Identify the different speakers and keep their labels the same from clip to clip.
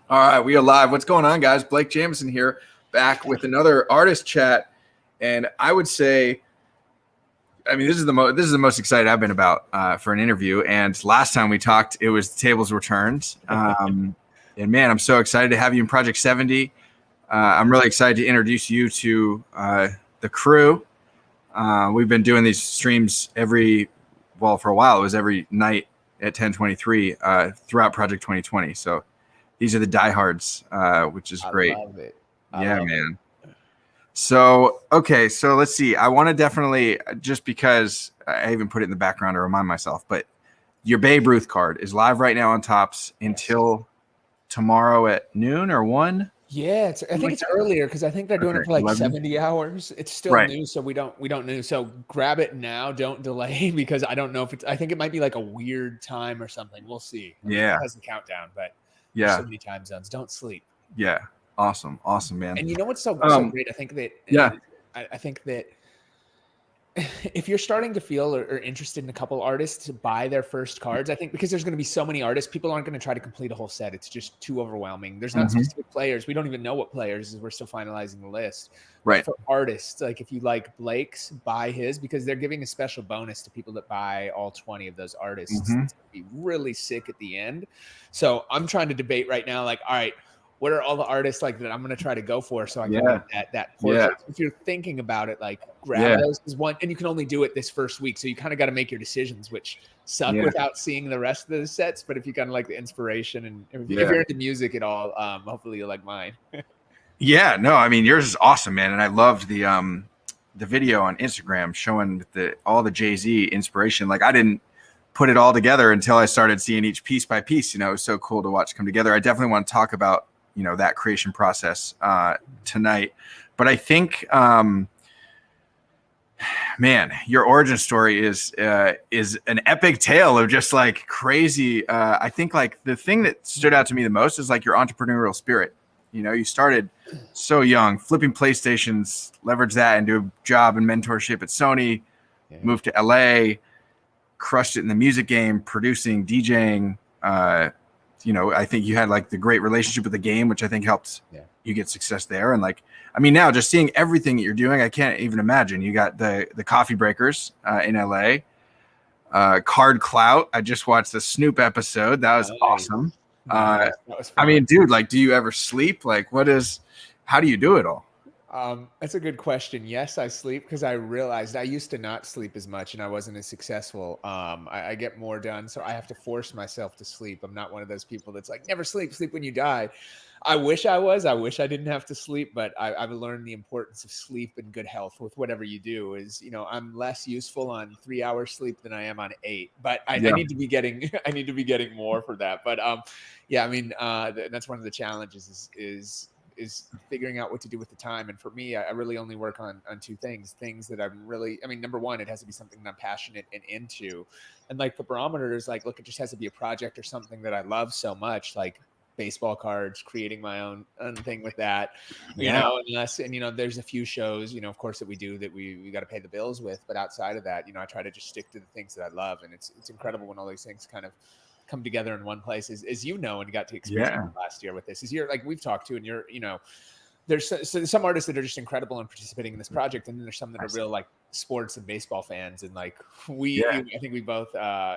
Speaker 1: All right, we are live. What's going on, guys? Blake Jamieson here, back with another artist chat, and I would say, this is the most excited I've been about for an interview. And last time we talked, it was the tables were turned, and man, I'm so excited to have you in Project 70. I'm really excited to introduce you to the crew. We've been doing these streams for a while. It was every night at 10:23 throughout Project 2020. So. These are the diehards, which is great.
Speaker 2: I love it.
Speaker 1: Man. So, okay. So let's see. I want to definitely, just because I even put it in the background to remind myself, but your Babe Ruth card is live right now on Topps until tomorrow at noon or 1.
Speaker 2: Yeah, I think it's earlier because I think they're doing it for like 11? 70 hours. It's still new, so we don't know. So grab it now. Don't delay because I don't know if I think it might be like a weird time or something. We'll see. It has the countdown, but. So many time zones. Don't sleep.
Speaker 1: Yeah. Awesome, man.
Speaker 2: And you know what's so great? I think that I think that if you're starting to feel or interested in a couple artists to buy their first cards, I think because there's going to be so many artists, people aren't going to try to complete a whole set. It's just too overwhelming. There's not specific players. We don't even know what players. We're still finalizing the list.
Speaker 1: Right.
Speaker 2: For artists, like if you like Blake's, buy his because they're giving a special bonus to people that buy all 20 of those artists. It's going to be really sick at the end. So I'm trying to debate right now, like, all right, what are all the artists like that I'm going to try to go for so I can get that portion? If you're thinking about it, like grab those as one, and you can only do it this first week. So you kind of got to make your decisions, which suck without seeing the rest of the sets. But if you kind of like the inspiration and if you're into music at all, hopefully you like mine.
Speaker 1: Yeah, no, yours is awesome, man. And I loved the video on Instagram showing all the Jay-Z inspiration. Like I didn't put it all together until I started seeing each piece by piece. It was so cool to watch come together. I definitely want to talk about, that creation process tonight. But I think, man, your origin story is an epic tale of just like crazy. I think like the thing that stood out to me the most is like your entrepreneurial spirit. You started so young, flipping PlayStations, leverage that into a job and mentorship at Sony, moved to LA, crushed it in the music game, producing, DJing. I think you had like the great relationship with the game, which I think helped you get success there. And like, now just seeing everything that you're doing, I can't even imagine. You got the Coffee Breakers in LA, Card Clout. I just watched the Snoop episode. That was awesome. That was dude, like, do you ever sleep? Like, how do you do it all?
Speaker 2: That's a good question. Yes, I sleep because I realized I used to not sleep as much and I wasn't as successful. I get more done, so I have to force myself to sleep. I'm not one of those people that's like, never sleep when you die. I wish I was. I wish I didn't have to sleep, but I've learned the importance of sleep and good health with whatever you do is, I'm less useful on 3 hours sleep than I am on 8, but I need to be getting, more for that. But, that's one of the challenges is figuring out what to do with the time. And for me, I really only work on two things that I'm really, number one, it has to be something that I'm passionate and into. And like the barometer is like, look, it just has to be a project or something that I love so much, like baseball cards, creating my own thing with that, there's a few shows, of course that we do that we got to pay the bills with. But outside of that, I try to just stick to the things that I love. And it's incredible when all these things kind of come together in one place, as and got to experience last year with this. Is you're like we've talked to, and you're there's some artists that are just incredible in participating in this project, and then there's some that are real like sports and baseball fans, and like I think we both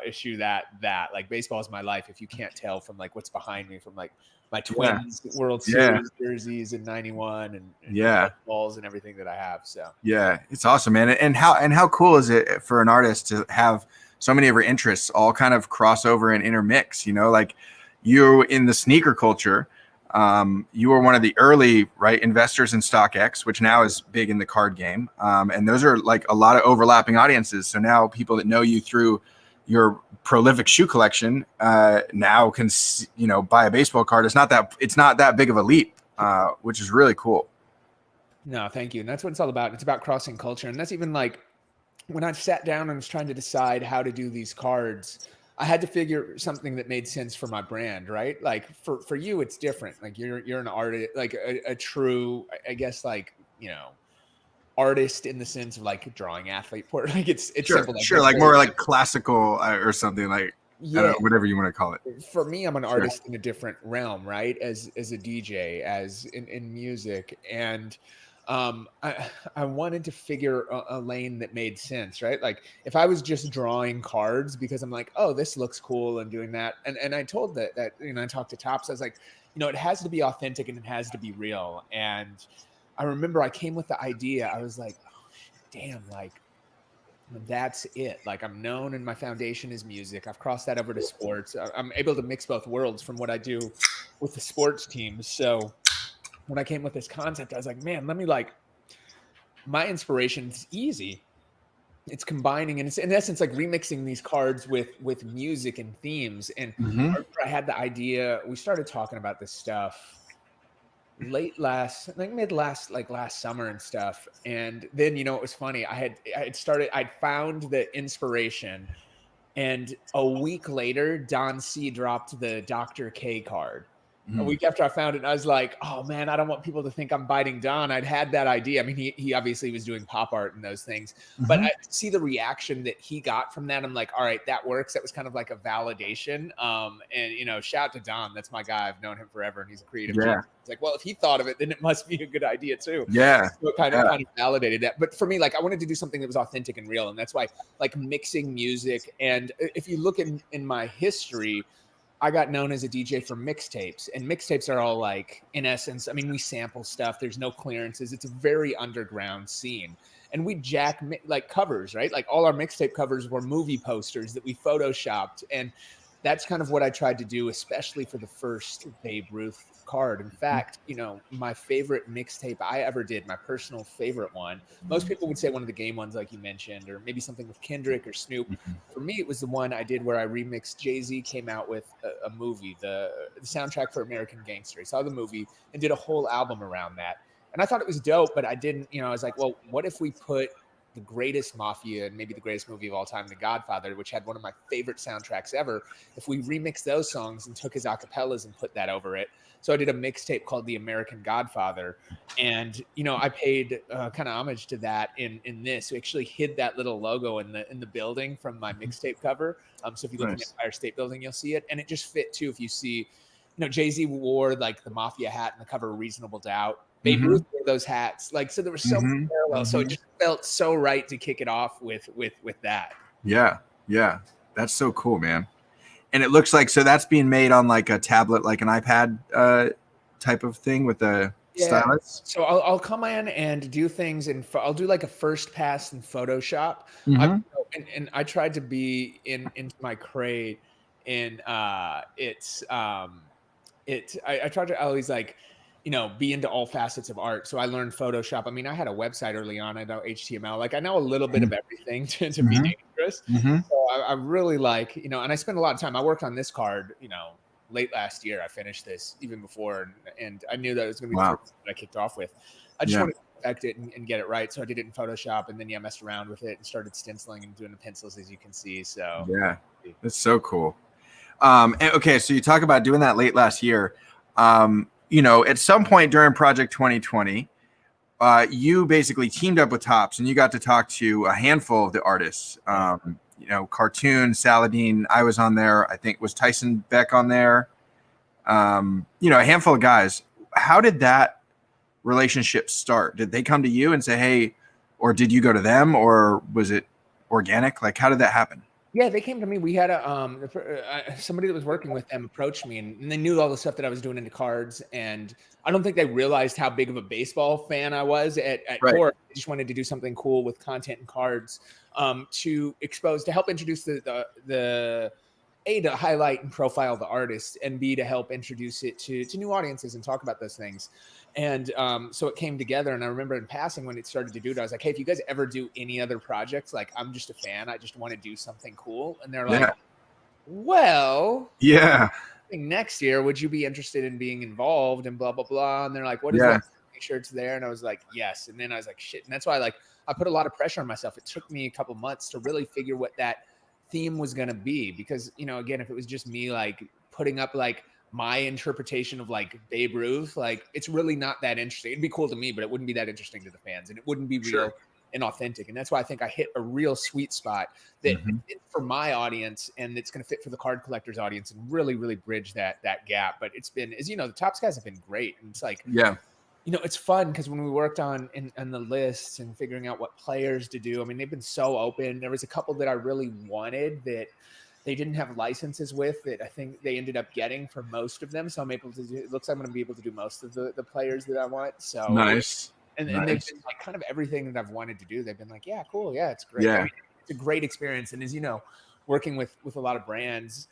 Speaker 2: issue that like baseball is my life. If you can't tell from like what's behind me, from like my Twins World Series jerseys in '91 and balls and everything that I have. So
Speaker 1: it's awesome, man. And how cool is it for an artist to have so many of her interests all kind of cross over and intermix, like you in the sneaker culture, you were one of the early investors in StockX, which now is big in the card game. And those are like a lot of overlapping audiences. So now people that know you through your prolific shoe collection, now can, buy a baseball card. It's not that big of a leap, which is really cool.
Speaker 2: No, thank you. And that's what it's all about. It's about crossing culture. And that's even like, when I sat down and was trying to decide how to do these cards, I had to figure something that made sense for my brand, right? Like for you, it's different. Like you're an artist, like a true, I guess, like, artist in the sense of like drawing athlete port. Like it's
Speaker 1: sure,
Speaker 2: simple. Like,
Speaker 1: sure. Like more like classical or something like. I don't
Speaker 2: Yeah.
Speaker 1: know, whatever you want to call it.
Speaker 2: For me, I'm an
Speaker 1: Sure.
Speaker 2: artist in a different realm, right? As a DJ, as in music, and I wanted to figure a lane that made sense, right? Like if I was just drawing cards because I'm like, oh, this looks cool, and doing that, and I told that I talked to Topps, I was like, it has to be authentic and it has to be real. And I remember I came with the idea. I was like, oh, damn, like that's it. Like I'm known and my foundation is music. I've crossed that over to sports. I'm able to mix both worlds from what I do with the sports teams. So when I came with this concept, I was like, man, let me my inspiration's easy. It's combining, and it's in essence like remixing these cards with music and themes. And
Speaker 1: Mm-hmm.
Speaker 2: I had the idea. We started talking about this stuff last summer and stuff. And then it was funny. I'd found the inspiration, and a week later, Don C dropped the Dr. K card. A week after I found it, I was like, oh man, I don't want people to think I'm biting Don. I'd had that idea. I mean, he obviously was doing pop art and those things, but I see the reaction that he got from that. I'm like, all right, that works. That was kind of like a validation. And shout out to Don. That's my guy. I've known him forever, and he's a creative genius. It's like, well, if he thought of it, then it must be a good idea too.
Speaker 1: Yeah.
Speaker 2: So it kind of validated that. But for me, like I wanted to do something that was authentic and real. And that's why like mixing music. And if you look in my history, I got known as a DJ for mixtapes, and mixtapes are all like, in essence, I mean, we sample stuff. There's no clearances. It's a very underground scene. And we jack like covers, right? Like all our mixtape covers were movie posters that we photoshopped. And that's kind of what I tried to do, especially for the first Babe Ruth card. In fact, my favorite mixtape I ever did, my personal favorite one, most people would say one of the game ones, like you mentioned, or maybe something with Kendrick or Snoop. For me, it was the one I did where I remixed. Jay-Z came out with a movie, the soundtrack for American Gangster. I saw the movie and did a whole album around that. And I thought it was dope, but I didn't, I was like, well, what if we put the greatest mafia and maybe the greatest movie of all time, The Godfather, which had one of my favorite soundtracks ever, if we remixed those songs and took his acapellas and put that over it. So I did a mixtape called The American Godfather. And, I paid kind of homage to that in this. We actually hid that little logo in the building from my mixtape cover. So if you look in the Empire State Building, you'll see it. And it just fit too. If you see, Jay-Z wore like the mafia hat in the cover of Reasonable Doubt. Babe Ruth wore those hats. Like, so there was so many parallels. So it just felt so right to kick it off with that.
Speaker 1: Yeah. Yeah. That's so cool, man. And it looks like, so that's being made on like a tablet, like an iPad type of thing with a stylus.
Speaker 2: So I'll come in and do things, and I'll do like a first pass in Photoshop. And I tried to be into my crate, and I tried to always like, be into all facets of art. So I learned Photoshop. I mean, I had a website early on. I know HTML. Like I know a little bit of everything to be dangerous. So I really like, and I spent a lot of time. I worked on this card, late last year. I finished this even before, and I knew that it was going to be the first that I kicked off with. I just wanted to perfect it and get it right. So I did it in Photoshop, and then I messed around with it and started stenciling and doing the pencils, as you can see. So
Speaker 1: yeah, that's so cool. Okay, so you talk about doing that late last year. At some point during Project 2020, you basically teamed up with Topps, and you got to talk to a handful of the artists. Cartoon, Saladin, I was on there. I think was Tyson Beck on there. A handful of guys. How did that relationship start? Did they come to you and say, hey, or did you go to them, or was it organic? Like, how did that happen?
Speaker 2: Yeah, they came to me. We had somebody that was working with them approached me, and they knew all the stuff that I was doing into cards. And I don't think they realized how big of a baseball fan I was at core. I just wanted to do something cool with content and cards to help introduce the A, to highlight and profile the artist, and B, to help introduce it to new audiences and talk about those things. And so it came together. And I remember in passing when it started to do it, I was like, hey, if you guys ever do any other projects, like I'm just a fan. I just want to do something cool. And they're like, well, next year, would you be interested in being involved and blah, blah, blah. And they're like, what is that? Make sure it's there. And I was like, yes. And then I was like, shit. And that's why I put a lot of pressure on myself. It took me a couple months to really figure what that theme was going to be, because, again, if it was just me, like putting up like my interpretation of like Babe Ruth, like it's really not that interesting. It'd be cool to me, but it wouldn't be that interesting to the fans, and it wouldn't be real. and authentic. And that's why I think I hit a real sweet spot that fits for my audience and it's going to fit for the card collectors audience and really, really bridge that gap. But it's been, as you know, the Topps guys have been great. And it's like, you know, it's fun because when we worked on the lists and figuring out what players to do, I mean, they've been so open. There was a couple that I really wanted that they didn't have licenses with that I think they ended up getting for most of them. So I'm able to do, it looks like I'm going to be able to do most of the players that I want. So
Speaker 1: nice.
Speaker 2: And they've been like kind of everything that I've wanted to do. They've been like, yeah, cool. Yeah, it's great. I mean, it's a great experience. And as you know, working with a lot of brands,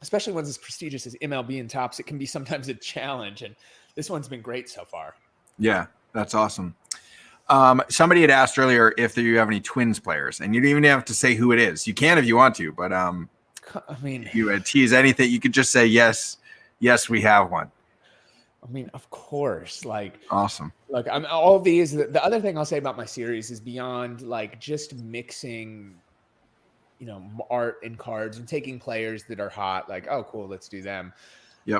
Speaker 2: especially ones as prestigious as MLB and Topps, it can be sometimes a challenge. And this one's been great so far. Yeah,
Speaker 1: that's awesome. Somebody had asked earlier if you have any Twins players, and you don't even have to say who it is. You can if you want to, but I mean, you would tease anything. You could just say yes, we have one.
Speaker 2: I mean, of course, like
Speaker 1: awesome.
Speaker 2: Like I'm all of these. The other thing I'll say about my series is beyond like just mixing, you know, art and cards and taking players that are hot. Like, oh, cool, let's do them.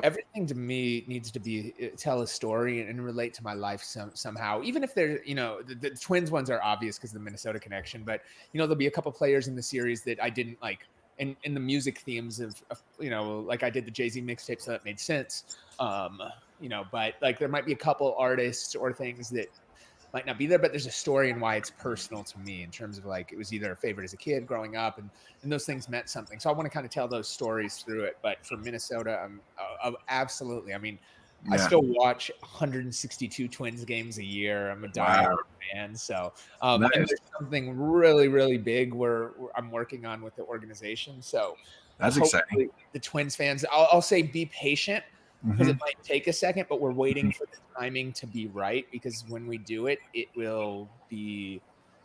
Speaker 2: Everything to me needs to be tell a story and relate to my life somehow. Even if they're, you know, the Twins ones are obvious because of the Minnesota connection, but you know, there'll be a couple players in the series that I didn't like. In the music themes of you know, like I did the Jay-Z mixtape, so that made sense. You know, but like there might be a couple artists or things that might not be there, but there's a story and why it's personal to me in terms of like it was either a favorite as a kid growing up and those things meant something. So I want to kind of tell those stories through it. But for Minnesota, absolutely. I mean, I still watch 162 Twins games a year. I'm a diehard fan. So and there's something really, really big where I'm working on with the organization. So
Speaker 1: that's exciting.
Speaker 2: The Twins fans, I'll say be patient. Because it might take a second, but we're waiting for the timing to be right. Because when we do it, it will be.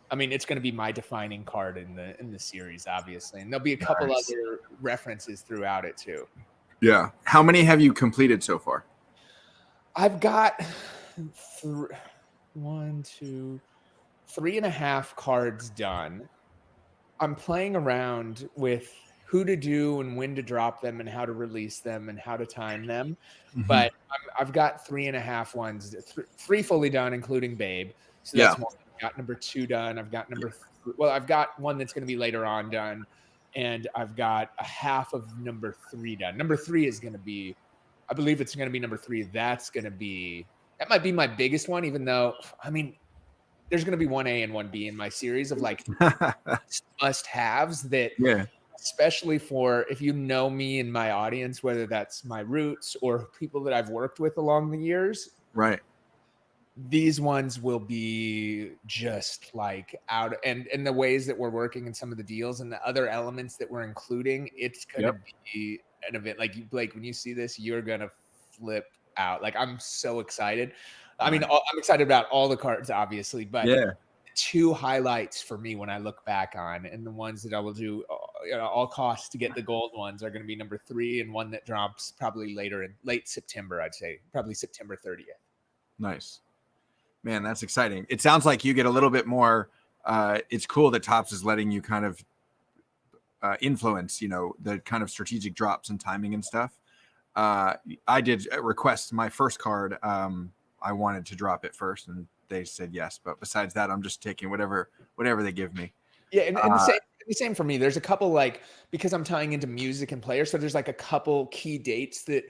Speaker 2: I mean, it's going to be my defining card in the series, obviously, and there'll be a couple other references throughout it too.
Speaker 1: Yeah. How many have you completed so far?
Speaker 2: I've got 3.5 cards done. I'm playing around with who to do and when to drop them and how to release them and how to time them. But I've got 3.5 ones, 3 fully done, including Babe. So that's one. I've got number 2 done. I've got I've got one that's going to be later on done. And I've got a half of number 3 done. Number 3 is going to be, I believe it's going to be number 3. That might be my biggest one, even though, I mean, there's going to be 1A and 1B in my series of like must-haves that especially for if you know me and my audience, whether that's my roots or people that I've worked with along the years.
Speaker 1: Right.
Speaker 2: These ones will be just like out and the ways that we're working and some of the deals and the other elements that we're including, it's going to be an event. Like Blake, when you see this, you're going to flip out. Like I'm so excited. I mean, I'm excited about all the cards, obviously, but 2 highlights for me when I look back on, and the ones that I will do all costs to get the gold ones are going to be number 3 and one that drops probably later in late September. I'd say probably September 30th.
Speaker 1: Nice, man. That's exciting. It sounds like you get a little bit more. It's cool that Topps is letting you kind of influence, you know, the kind of strategic drops and timing and stuff. I did request my first card. I wanted to drop it first, and they said yes. But besides that, I'm just taking whatever they give me.
Speaker 2: Yeah, and the same for me. There's a couple like because I'm tying into music and players, so there's like a couple key dates that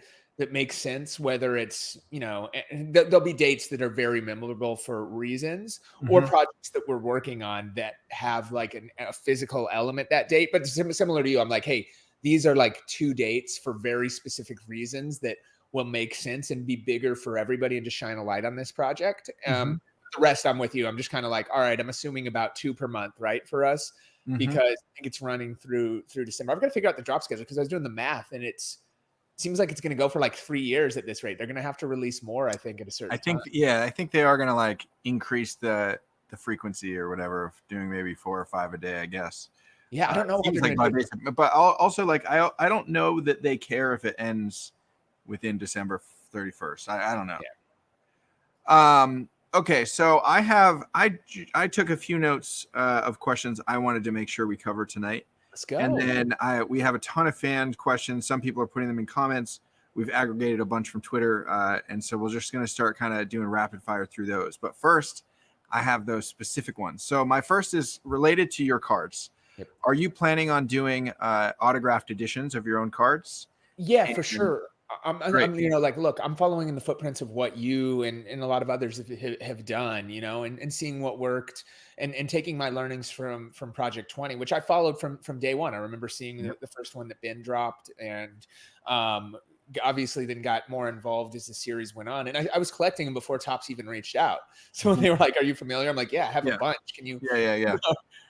Speaker 2: make sense. Whether it's there'll be dates that are very memorable for reasons, or projects that we're working on that have like a physical element that date. But similar to you, I'm like, hey, these are like 2 dates for very specific reasons that will make sense and be bigger for everybody and just shine a light on this project. The rest I'm with you. I'm just kind of like, all right, I'm assuming about 2 per month, right? For us, because I think it's running through December. I've got to figure out the drop schedule because I was doing the math and it seems like it's going to go for like 3 years at this rate. They're going to have to release more, I think, at a certain time.
Speaker 1: I think they are going to like increase the frequency or whatever of doing maybe 4 or 5 a day, I guess.
Speaker 2: Yeah. I don't know.
Speaker 1: But also like, I don't know that they care if it ends within December 31st. I don't know. Yeah. Okay. So I took a few notes of questions I wanted to make sure we cover tonight.
Speaker 2: Let's go.
Speaker 1: And then we have a ton of fan questions. Some people are putting them in comments. We've aggregated a bunch from Twitter. And so we're just going to start kind of doing rapid fire through those. But first, I have those specific ones. So my first is related to your cards.
Speaker 2: Yep.
Speaker 1: Are you planning on doing autographed editions of your own cards?
Speaker 2: Yeah, for
Speaker 1: And
Speaker 2: sure.
Speaker 1: great.
Speaker 2: I'm, like, look, I'm following in the footprints of what you and a lot of others have done, and seeing what worked and taking my learnings from Project 20, which I followed from day one. I remember seeing
Speaker 1: Yep.
Speaker 2: the first one that Ben dropped, and obviously then got more involved as the series went on. And I was collecting them before Topps even reached out. So when they were like, "Are you familiar?" I'm like, "Yeah, I have a bunch. Can you?"
Speaker 1: Yeah.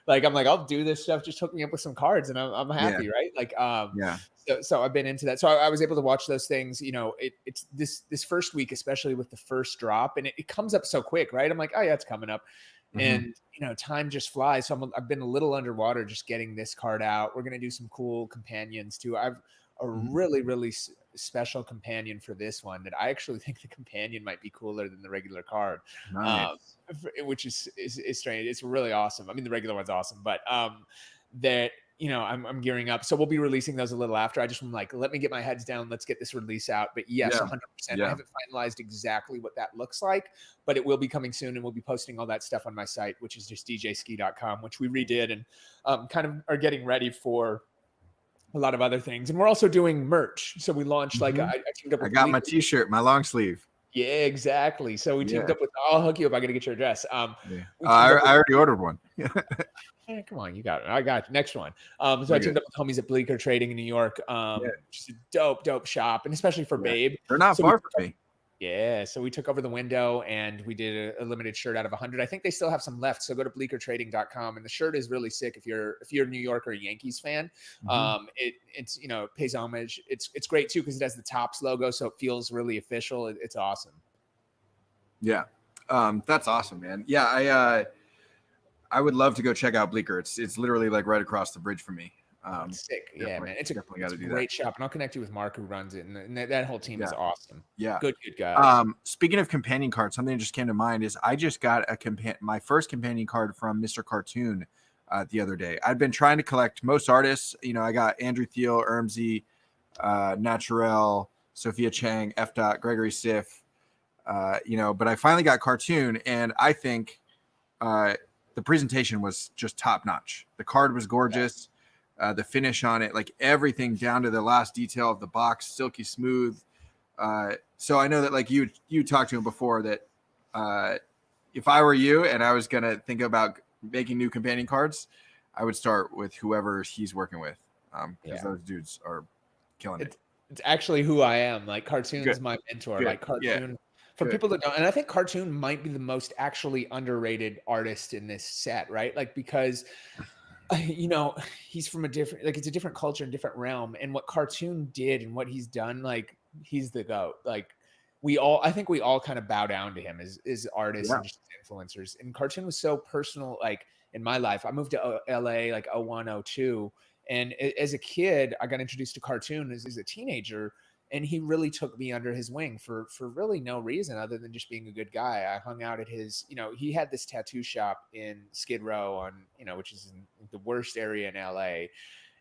Speaker 2: Like, I'm like, "I'll do this stuff. Just hook me up with some cards, and I'm
Speaker 1: Yeah.
Speaker 2: happy, right?" Like,
Speaker 1: Yeah.
Speaker 2: so I've been into that. So I was able to watch those things. It's this first week, especially with the first drop, and it comes up so quick, right? I'm like, "Oh yeah, it's coming up," and time just flies. So I've been a little underwater just getting this card out. We're gonna do some cool companions too. I've a really special companion for this one that I actually think the companion might be cooler than the regular card.
Speaker 1: Nice.
Speaker 2: Which is strange. It's really awesome. I mean, the regular one's awesome, but that I'm gearing up. So we'll be releasing those a little after. I just want like, let me get my heads down. Let's get this release out. But yes, 100%. I haven't finalized exactly what that looks like, but it will be coming soon, and we'll be posting all that stuff on my site, which is just djskee.com, which we redid and kind of are getting ready for a lot of other things. And we're also doing merch. So we launched I teamed up
Speaker 1: I
Speaker 2: with
Speaker 1: got my t-shirt, my long sleeve.
Speaker 2: Yeah, exactly. So we teamed up with, I'll hook you up. I got to get your address.
Speaker 1: I already ordered one.
Speaker 2: Come on, you got it. I got it. Next one. So I teamed up with homies at Bleeker Trading in New York. Just a dope shop, and especially for Babe.
Speaker 1: They're not far from me.
Speaker 2: Yeah, so we took over the window and we did a limited shirt out of 100. I think they still have some left, so go to bleakertrading.com, and the shirt is really sick if you're a New York or a Yankees fan. It's it pays homage. It's great too because it has the Topps logo, so it feels really official. It's awesome.
Speaker 1: Yeah, that's awesome, man. Yeah, I would love to go check out Bleeker. It's literally like right across the bridge from me.
Speaker 2: Sick. Yeah, man. It's a
Speaker 1: do
Speaker 2: great shop. And I'll connect you with Mark, who runs it. And that whole team is awesome.
Speaker 1: Yeah.
Speaker 2: Good guys.
Speaker 1: Speaking of companion cards, something that just came to mind is I just got my first companion card from Mr. Cartoon the other day. I've been trying to collect most artists. I got Andrew Thiel, Ermsey, Naturel, Sophia Chang, F. Gregory Siff, but I finally got Cartoon, and I think the presentation was just top notch. The card was gorgeous. The finish on it, like everything down to the last detail of the box, silky smooth. So I know that like you talked to him before that if I were you and I was going to think about making new companion cards, I would start with whoever he's working with because those dudes are killing it.
Speaker 2: It's actually who I am. Like Cartoon's my mentor. Like Cartoon. For people that don't, and I think Cartoon might be the most actually underrated artist in this set, right? Like because he's from a different, like it's a different culture and different realm. And what Cartoon did and what he's done, like he's the GOAT. Like I think we all kind of bow down to him as artists and just influencers. And Cartoon was so personal. Like in my life, I moved to LA like 01, 02. And as a kid, I got introduced to Cartoon as a teenager. And he really took me under his wing for really no reason other than just being a good guy. I hung out at his, he had this tattoo shop in Skid Row on, which is in the worst area in LA.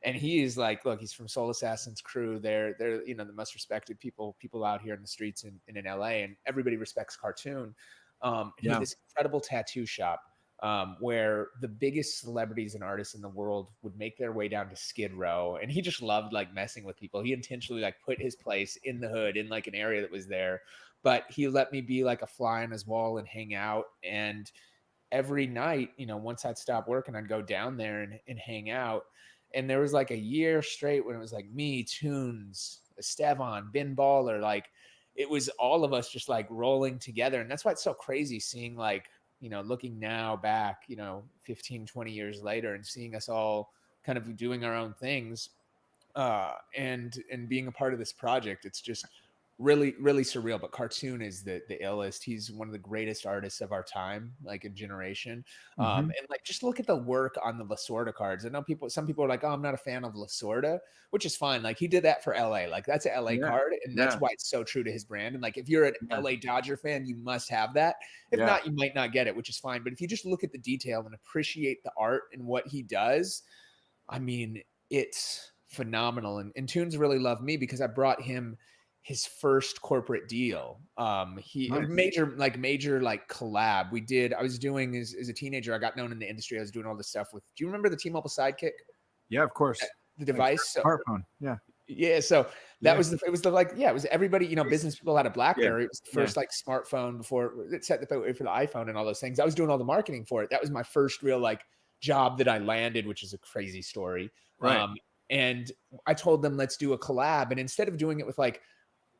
Speaker 2: And he is like, look, he's from Soul Assassin's crew. They're the most respected people out here in the streets in LA, and everybody respects Cartoon. He had this incredible tattoo shop where the biggest celebrities and artists in the world would make their way down to Skid Row. And he just loved like messing with people. He intentionally like put his place in the hood in like an area that was there, but he let me be like a fly on his wall and hang out. And every night, once I'd stop working, I'd go down there and hang out. And there was like a year straight when it was like me, Tunes, Estevan, Ben Baller, like it was all of us just like rolling together. And that's why it's so crazy seeing like, looking now back, 15, 20 years later and seeing us all kind of doing our own things and being a part of this project. It's just really, really surreal. But Cartoon is the illest. He's one of the greatest artists of our time, like a generation. And like, just look at the work on the Lasorda cards. I know some people are like, oh, I'm not a fan of Lasorda, which is fine. Like he did that for LA. Like that's an LA card. And that's why it's so true to his brand. And like, if you're an LA Dodger fan, you must have that. If not, you might not get it, which is fine. But if you just look at the detail and appreciate the art and what he does, I mean, it's phenomenal. And Tunes really loved me because I brought him his first corporate deal. He
Speaker 1: Nice.
Speaker 2: major collab. I was doing as a teenager, I got known in the industry. I was doing all this stuff with, do you remember the T-Mobile Sidekick?
Speaker 1: Yeah, of course.
Speaker 2: The device.
Speaker 1: Smartphone. Yeah.
Speaker 2: Yeah, so that was it was everybody, business people had a BlackBerry. It was the first like smartphone before it set the way for the iPhone and all those things. I was doing all the marketing for it. That was my first real like job that I landed, which is a crazy story.
Speaker 1: Right.
Speaker 2: And I told them, let's do a collab. And instead of doing it with like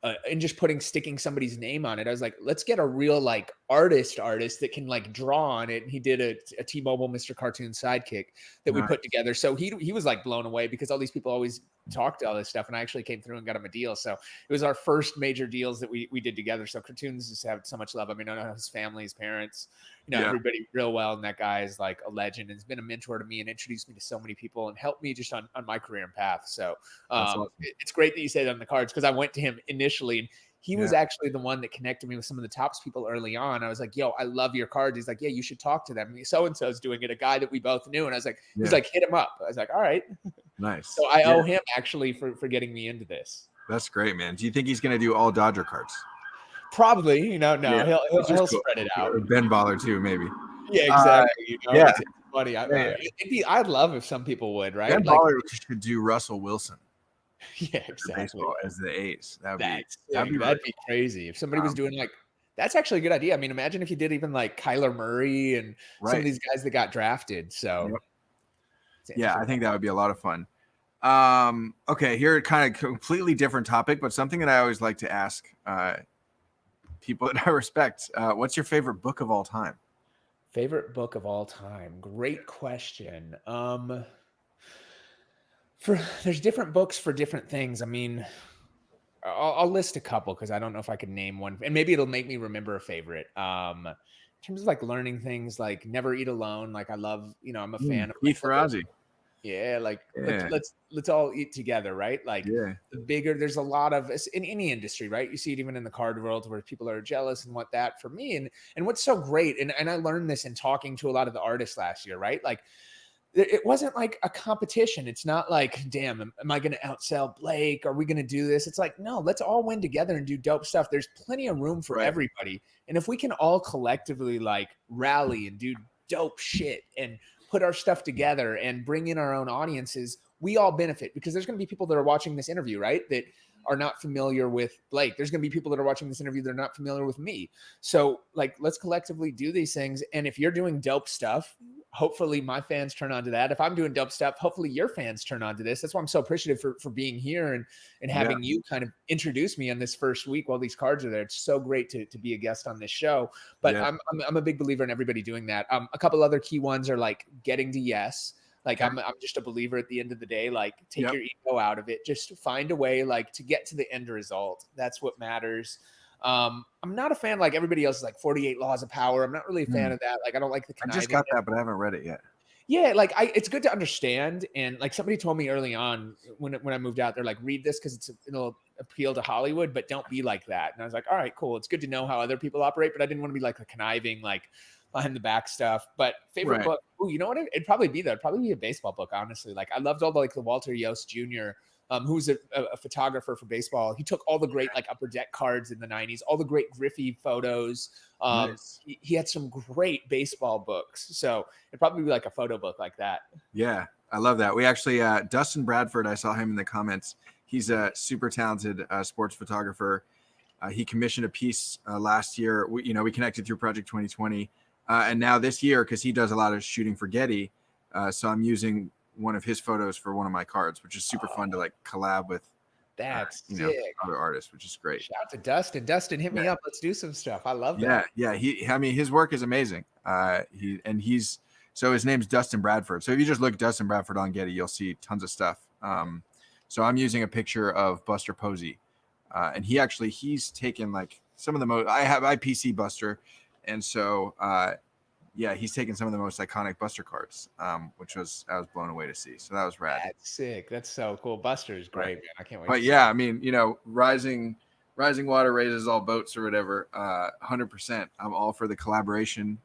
Speaker 2: and just sticking somebody's name on it, I was like, let's get a real like artist that can like draw on it. And he did a T-Mobile Mr. Cartoon Sidekick that we put together. So he was like blown away because all these people always talked all this stuff, and I actually came through and got him a deal. So it was our first major deals that we did together. So Cartoons just have so much love. I mean, I know his family, his parents, everybody real well, and that guy is like a legend and has been a mentor to me and introduced me to so many people and helped me just on my career and path. So awesome. It's great that you say that on the cards, because I went to him initially and he was actually the one that connected me with some of the Topps people early on. I was like, yo, I love your cards. He's like, yeah, you should talk to them. So-and-so's doing it, a guy that we both knew. And I was like, he's like, hit him up. I was like, all right.
Speaker 1: Nice.
Speaker 2: So I owe him actually for getting me into this.
Speaker 1: That's great, man. Do you think he's going to do all Dodger cards?
Speaker 2: Probably, no, he'll cool. Spread it out.
Speaker 1: Or Ben Baller too, maybe.
Speaker 2: Yeah, exactly.
Speaker 1: It's
Speaker 2: funny. I'd love if some people would, right?
Speaker 1: Ben Baller should do Russell Wilson.
Speaker 2: Yeah, exactly.
Speaker 1: As the A's. That'd
Speaker 2: be crazy. If somebody was doing like, that's actually a good idea. I mean, imagine if you did even like Kyler Murray and some of these guys that got drafted. So
Speaker 1: I think that would be a lot of fun. Okay, here kind of completely different topic, but something that I always like to ask people that I respect. What's your favorite book of all time?
Speaker 2: Favorite book of all time? Great question. There's different books for different things. I mean, I'll list a couple because I don't know if I could name one, and maybe it'll make me remember a favorite. In terms of like learning things, like Never Eat Alone. Like I love, I'm a fan of
Speaker 1: Keith Ferrazzi.
Speaker 2: Yeah, like let's all eat together, right? Like the bigger, there's a lot of in any industry, right? You see it even in the card world where people are jealous and want that for me. And what's so great, and I learned this in talking to a lot of the artists last year, right? Like it wasn't like a competition. It's not like, damn, am I going to outsell Blake? Are we going to do this? It's like, no, let's all win together and do dope stuff. There's plenty of room for everybody. And if we can all collectively like rally and do dope shit and put our stuff together and bring in our own audiences, we all benefit, because there's going to be people that are watching this interview, right, that are not familiar with Blake. There's going to be people that are watching this interview that are not familiar with me. So like, let's collectively do these things. And if you're doing dope stuff, hopefully my fans turn on to that. If I'm doing dope stuff, hopefully your fans turn on to this. That's why I'm so appreciative for being here and having you kind of introduce me on this first week while these cards are there. It's so great to be a guest on this show. But I'm a big believer in everybody doing that. A couple other key ones are like getting to yes. Like I'm just a believer at the end of the day, like take your ego out of it. Just find a way like to get to the end result. That's what matters. I'm not a fan like everybody else is like 48 Laws of Power. I'm not really a fan of that. Like I don't like the
Speaker 1: I just got that, but I haven't read it yet.
Speaker 2: Yeah, like it's good to understand. And like somebody told me early on when I moved out, they're like, read this because it'll appeal to Hollywood, but don't be like that. And I was like, all right, cool. It's good to know how other people operate, but I didn't want to be like the conniving, like behind the back stuff. But favorite book, you know what? It'd probably be a baseball book, honestly. Like I loved all the Walter Yost Jr., who's a photographer for baseball. He took all the great like Upper Deck cards in the 90s, all the great Griffey photos. He had some great baseball books. So it'd probably be like a photo book like that. Yeah,
Speaker 1: I love that. We actually, Dustin Bradford, I saw him in the comments. He's a super talented sports photographer. He commissioned a piece last year. We connected through Project 2020. And now this year, because he does a lot of shooting for Getty, so I'm using one of his photos for one of my cards, which is super fun to like collab with.
Speaker 2: That's
Speaker 1: other artists, which is great.
Speaker 2: Shout out to Dustin. Dustin, hit me up. Let's do some stuff. I love that.
Speaker 1: Yeah. His work is amazing. So his name's Dustin Bradford. So if you just look Dustin Bradford on Getty, you'll see tons of stuff. So I'm using a picture of Buster Posey, and he's taken like some of the most. I PC Buster, and so he's taken some of the most iconic Buster cards, which I was blown away to see. So that was rad.
Speaker 2: That's sick. That's so cool. Buster is great, man. I can't wait.
Speaker 1: But yeah, I mean, rising water raises all boats or whatever. 100%. I'm all for the collaboration.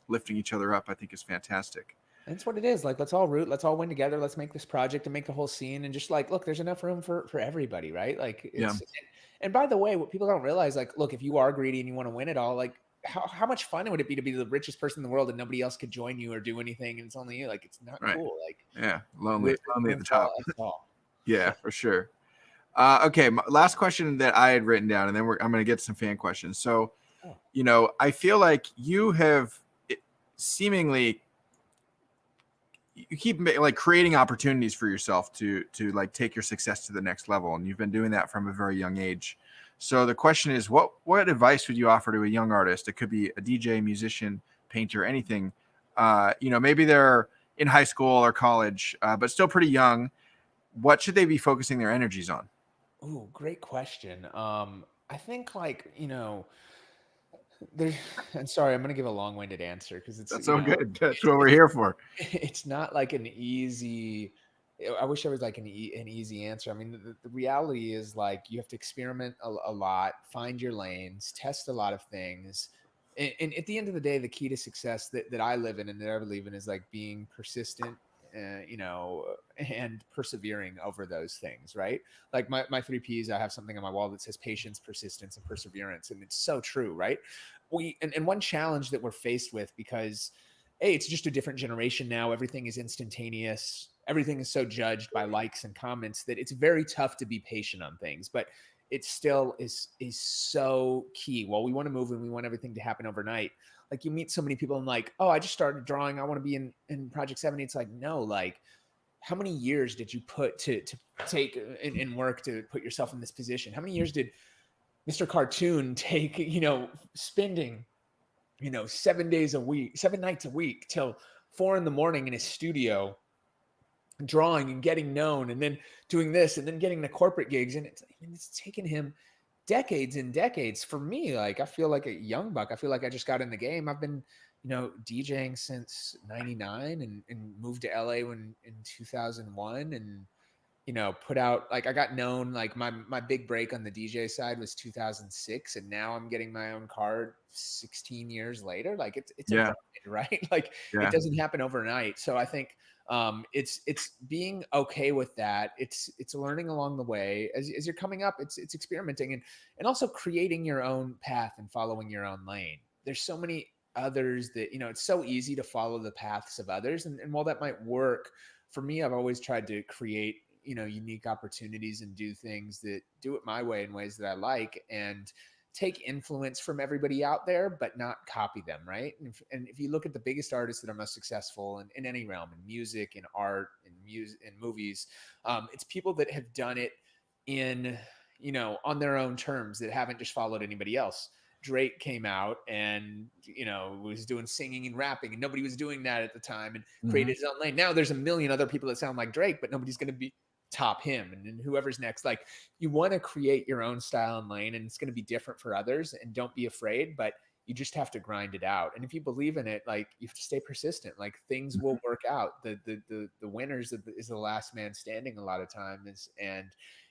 Speaker 1: Lifting each other up, I think, is fantastic.
Speaker 2: That's what it is. Like, let's all root, let's all win together. Let's make this project and make the whole scene. And just like, look, there's enough room for everybody, right? Like
Speaker 1: Yeah.
Speaker 2: and by the way, what people don't realize, like, look, if you are greedy and you want to win it all, like how much fun would it be to be the richest person in the world and nobody else could join you or do anything? And it's only you. Like, it's not
Speaker 1: Right.
Speaker 2: cool. Like,
Speaker 1: Yeah. Lonely at the top.
Speaker 2: That's all.
Speaker 1: Yeah, for sure. Okay. Last question that I had written down, and then I'm going to get some fan questions. So, I feel like you have seemingly, you keep like creating opportunities for yourself to like take your success to the next level, and you've been doing that from a very young age. So the question is, what advice would you offer to a young artist? It could be a DJ, musician, painter, anything. Maybe they're in high school or college, but still pretty young. What should they be focusing their energies on?
Speaker 2: Ooh, great question. I think like, there's, and sorry, I'm going to give a long-winded answer because it's,
Speaker 1: That's so good. That's what we're here for.
Speaker 2: it's not like an easy, I wish there was like an easy answer. I mean, the reality is like you have to experiment a lot, find your lanes, test a lot of things. And at the end of the day, the key to success that I live in and that I believe in is like being persistent, and persevering over those things, right? Like my 3 Ps, I have something on my wall that says patience, persistence, and perseverance. And it's so true, right? And one challenge that we're faced with, because it's just a different generation now. Everything is instantaneous. Everything is so judged by likes and comments that it's very tough to be patient on things. But it still is so key. Well, we want to move and we want everything to happen overnight. Like you meet so many people and like, oh, I just started drawing. I want to be in Project70. It's like, no, like how many years did you put to take in work to put yourself in this position? How many years did Mr. Cartoon take, spending, 7 days a week, 7 nights a week till 4 a.m. in his studio, drawing and getting known and then doing this and then getting the corporate gigs. And it's taken him decades and decades. For me, like I feel like a young buck. I feel like I just got in the game. I've been, DJing since 99 and moved to LA in 2001 and put out, like I got known, like my big break on the DJ side was 2006. And now I'm getting my own card 16 years later. Like it's a grind, right? Like it doesn't happen overnight. So I think it's being okay with that. It's learning along the way as you're coming up. It's experimenting and also creating your own path and following your own lane. There's so many others that, it's so easy to follow the paths of others. And while that might work for me, I've always tried to create, unique opportunities and do things that do it my way in ways that I like and take influence from everybody out there, but not copy them. Right. And if you look at the biggest artists that are most successful in any realm, in music, in art, in music, in movies, it's people that have done it in, on their own terms, that haven't just followed anybody else. Drake came out and, was doing singing and rapping and nobody was doing that at the time and created his own lane. Now there's a million other people that sound like Drake, but nobody's going to be top him and whoever's next. Like you want to create your own style and lane and it's going to be different for others and don't be afraid, but you just have to grind it out. And if you believe in it, like you have to stay persistent, like things will work out. The winners is the last man standing a lot of times. And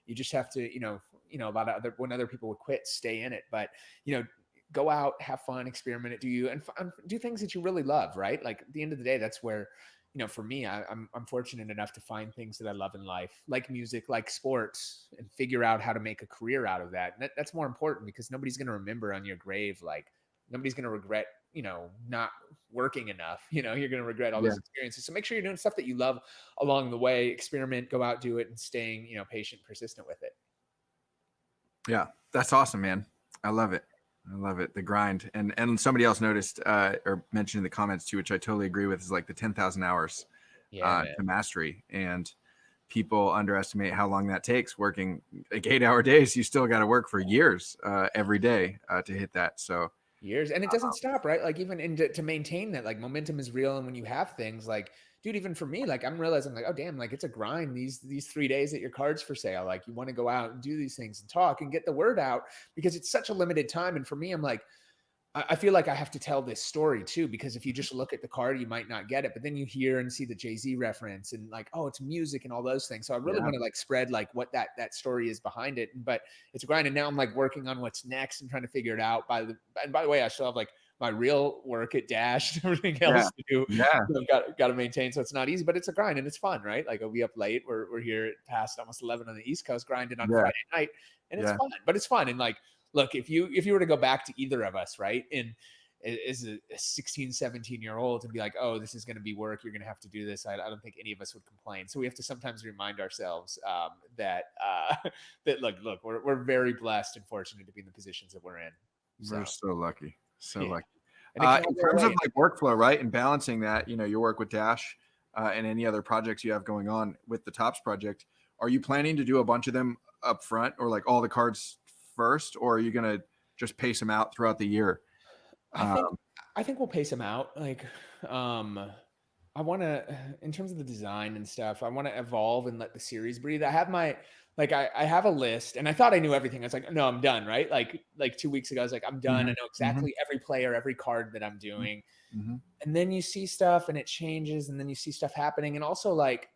Speaker 2: you just have to, a lot of when other people would quit, stay in it. But, go out, have fun, experiment it, and do things that you really love, right? Like at the end of the day, that's where, for me, I'm fortunate enough to find things that I love in life, like music, like sports, and figure out how to make a career out of that. And that's more important because nobody's going to remember on your grave. Like nobody's going to regret, not working enough. You're going to regret all those experiences. So make sure you're doing stuff that you love along the way, experiment, go out, do it, and staying, patient, persistent with it.
Speaker 1: Yeah, that's awesome, man. I love it. The grind. And somebody else noticed or mentioned in the comments too, which I totally agree with, is like the 10,000 hours to mastery. And people underestimate how long that takes working like 8-hour days. You still got to work for years every day to hit that. So
Speaker 2: years. And it doesn't stop, right? Like even to maintain that, like momentum is real. And when you have things like, dude, even for me, like I'm realizing like, oh damn, like it's a grind these 3 days that your card's for sale. Like you want to go out and do these things and talk and get the word out because it's such a limited time. And for me, I'm like, I feel like I have to tell this story too, because if you just look at the card, you might not get it, but then you hear and see the Jay-Z reference and like, oh, it's music and all those things. So I really want to like spread like what that story is behind it. But it's a grind. And now I'm like working on what's next and trying to figure it out and by the way, I still have like my real work at Dash, everything
Speaker 1: Yeah.
Speaker 2: else to do.
Speaker 1: Yeah.
Speaker 2: Got to maintain. So it's not easy, but it's a grind and it's fun, right? Like I'll be up late. We're here past almost 11 on the East Coast, grinding on
Speaker 1: Yeah.
Speaker 2: Friday night, and it's fun. But it's fun. And like, look, if you were to go back to either of us, right, and is a 16, 17-year-old and be like, oh, this is going to be work, you're going to have to do this, I don't think any of us would complain. So we have to sometimes remind ourselves that that look, we're very blessed and fortunate to be in the positions that we're in.
Speaker 1: We're so lucky. So lucky.
Speaker 2: And
Speaker 1: in terms of like workflow, right, and balancing that, your work with Dash and any other projects you have going on with the Topps project, are you planning to do a bunch of them up front, or like all the cards first, or are you going to just pace them out throughout the year?
Speaker 2: I think we'll pace them out. Like, I want to, in terms of the design and stuff, I want to evolve and let the series breathe. I have I have a list, and I thought I knew everything. I was like, no, I'm done. Right. Like 2 weeks ago, I was like, I'm done. I know exactly every player, every card that I'm doing. And then you see stuff and it changes, and then you see stuff happening. And also like,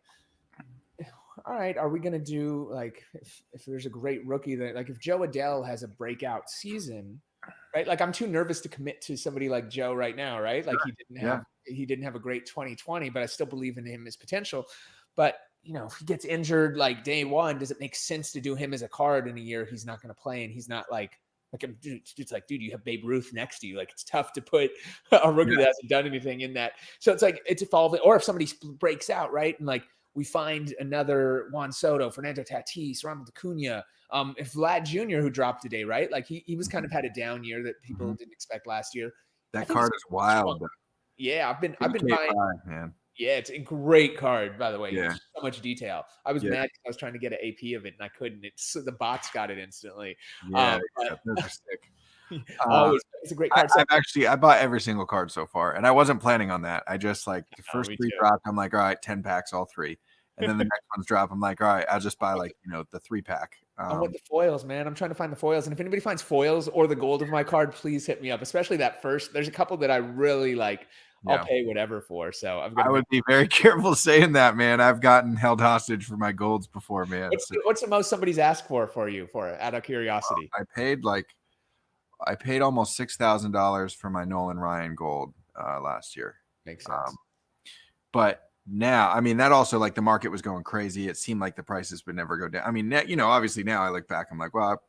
Speaker 2: all right, are we going to do like, if there's a great rookie that, like if Joe Adele has a breakout season, right? Like I'm too nervous to commit to somebody like Joe right now, right? Like he didn't have a great 2020, but I still believe in him, his potential. But if he gets injured like day one, does it make sense to do him as a card in a year he's not going to play, and he's not like it's like, dude, you have Babe Ruth next to you. Like it's tough to put a rookie that hasn't done anything in that. So it's like it's evolving. Or if somebody breaks out, right, and like we find another Juan Soto, Fernando Tatis, Ronald Acuna. If Vlad Jr., who dropped today, right? Like he was kind of had a down year that people didn't expect last year.
Speaker 1: That card is wild.
Speaker 2: Yeah, I've been buying,
Speaker 1: man.
Speaker 2: Yeah, it's a great card, by the way.
Speaker 1: Yeah.
Speaker 2: So much detail. I was mad because I was trying to get an AP of it and I couldn't. The bots got it instantly.
Speaker 1: Yeah, those are sick.
Speaker 2: It's a great card.
Speaker 1: I bought every single card so far, and I wasn't planning on that. I just like the first 3 dropped. I'm like, all right, 10 packs, all 3. And then the next ones drop. I'm like, all right, I'll just buy like, the 3-pack.
Speaker 2: I want the foils, man. I'm trying to find the foils. And if anybody finds foils or the gold of my card, please hit me up. Especially that first. There's a couple that I really like. I'll pay whatever for. So I
Speaker 1: would be very careful saying that, man. I've gotten held hostage for my golds before, man.
Speaker 2: What's the most somebody's asked for you out of curiosity?
Speaker 1: I paid almost $6,000 for my Nolan Ryan gold last year.
Speaker 2: Makes sense.
Speaker 1: But now, I mean, that also, like, the market was going crazy. It seemed like the prices would never go down. I mean, obviously now I look back, I'm like, well,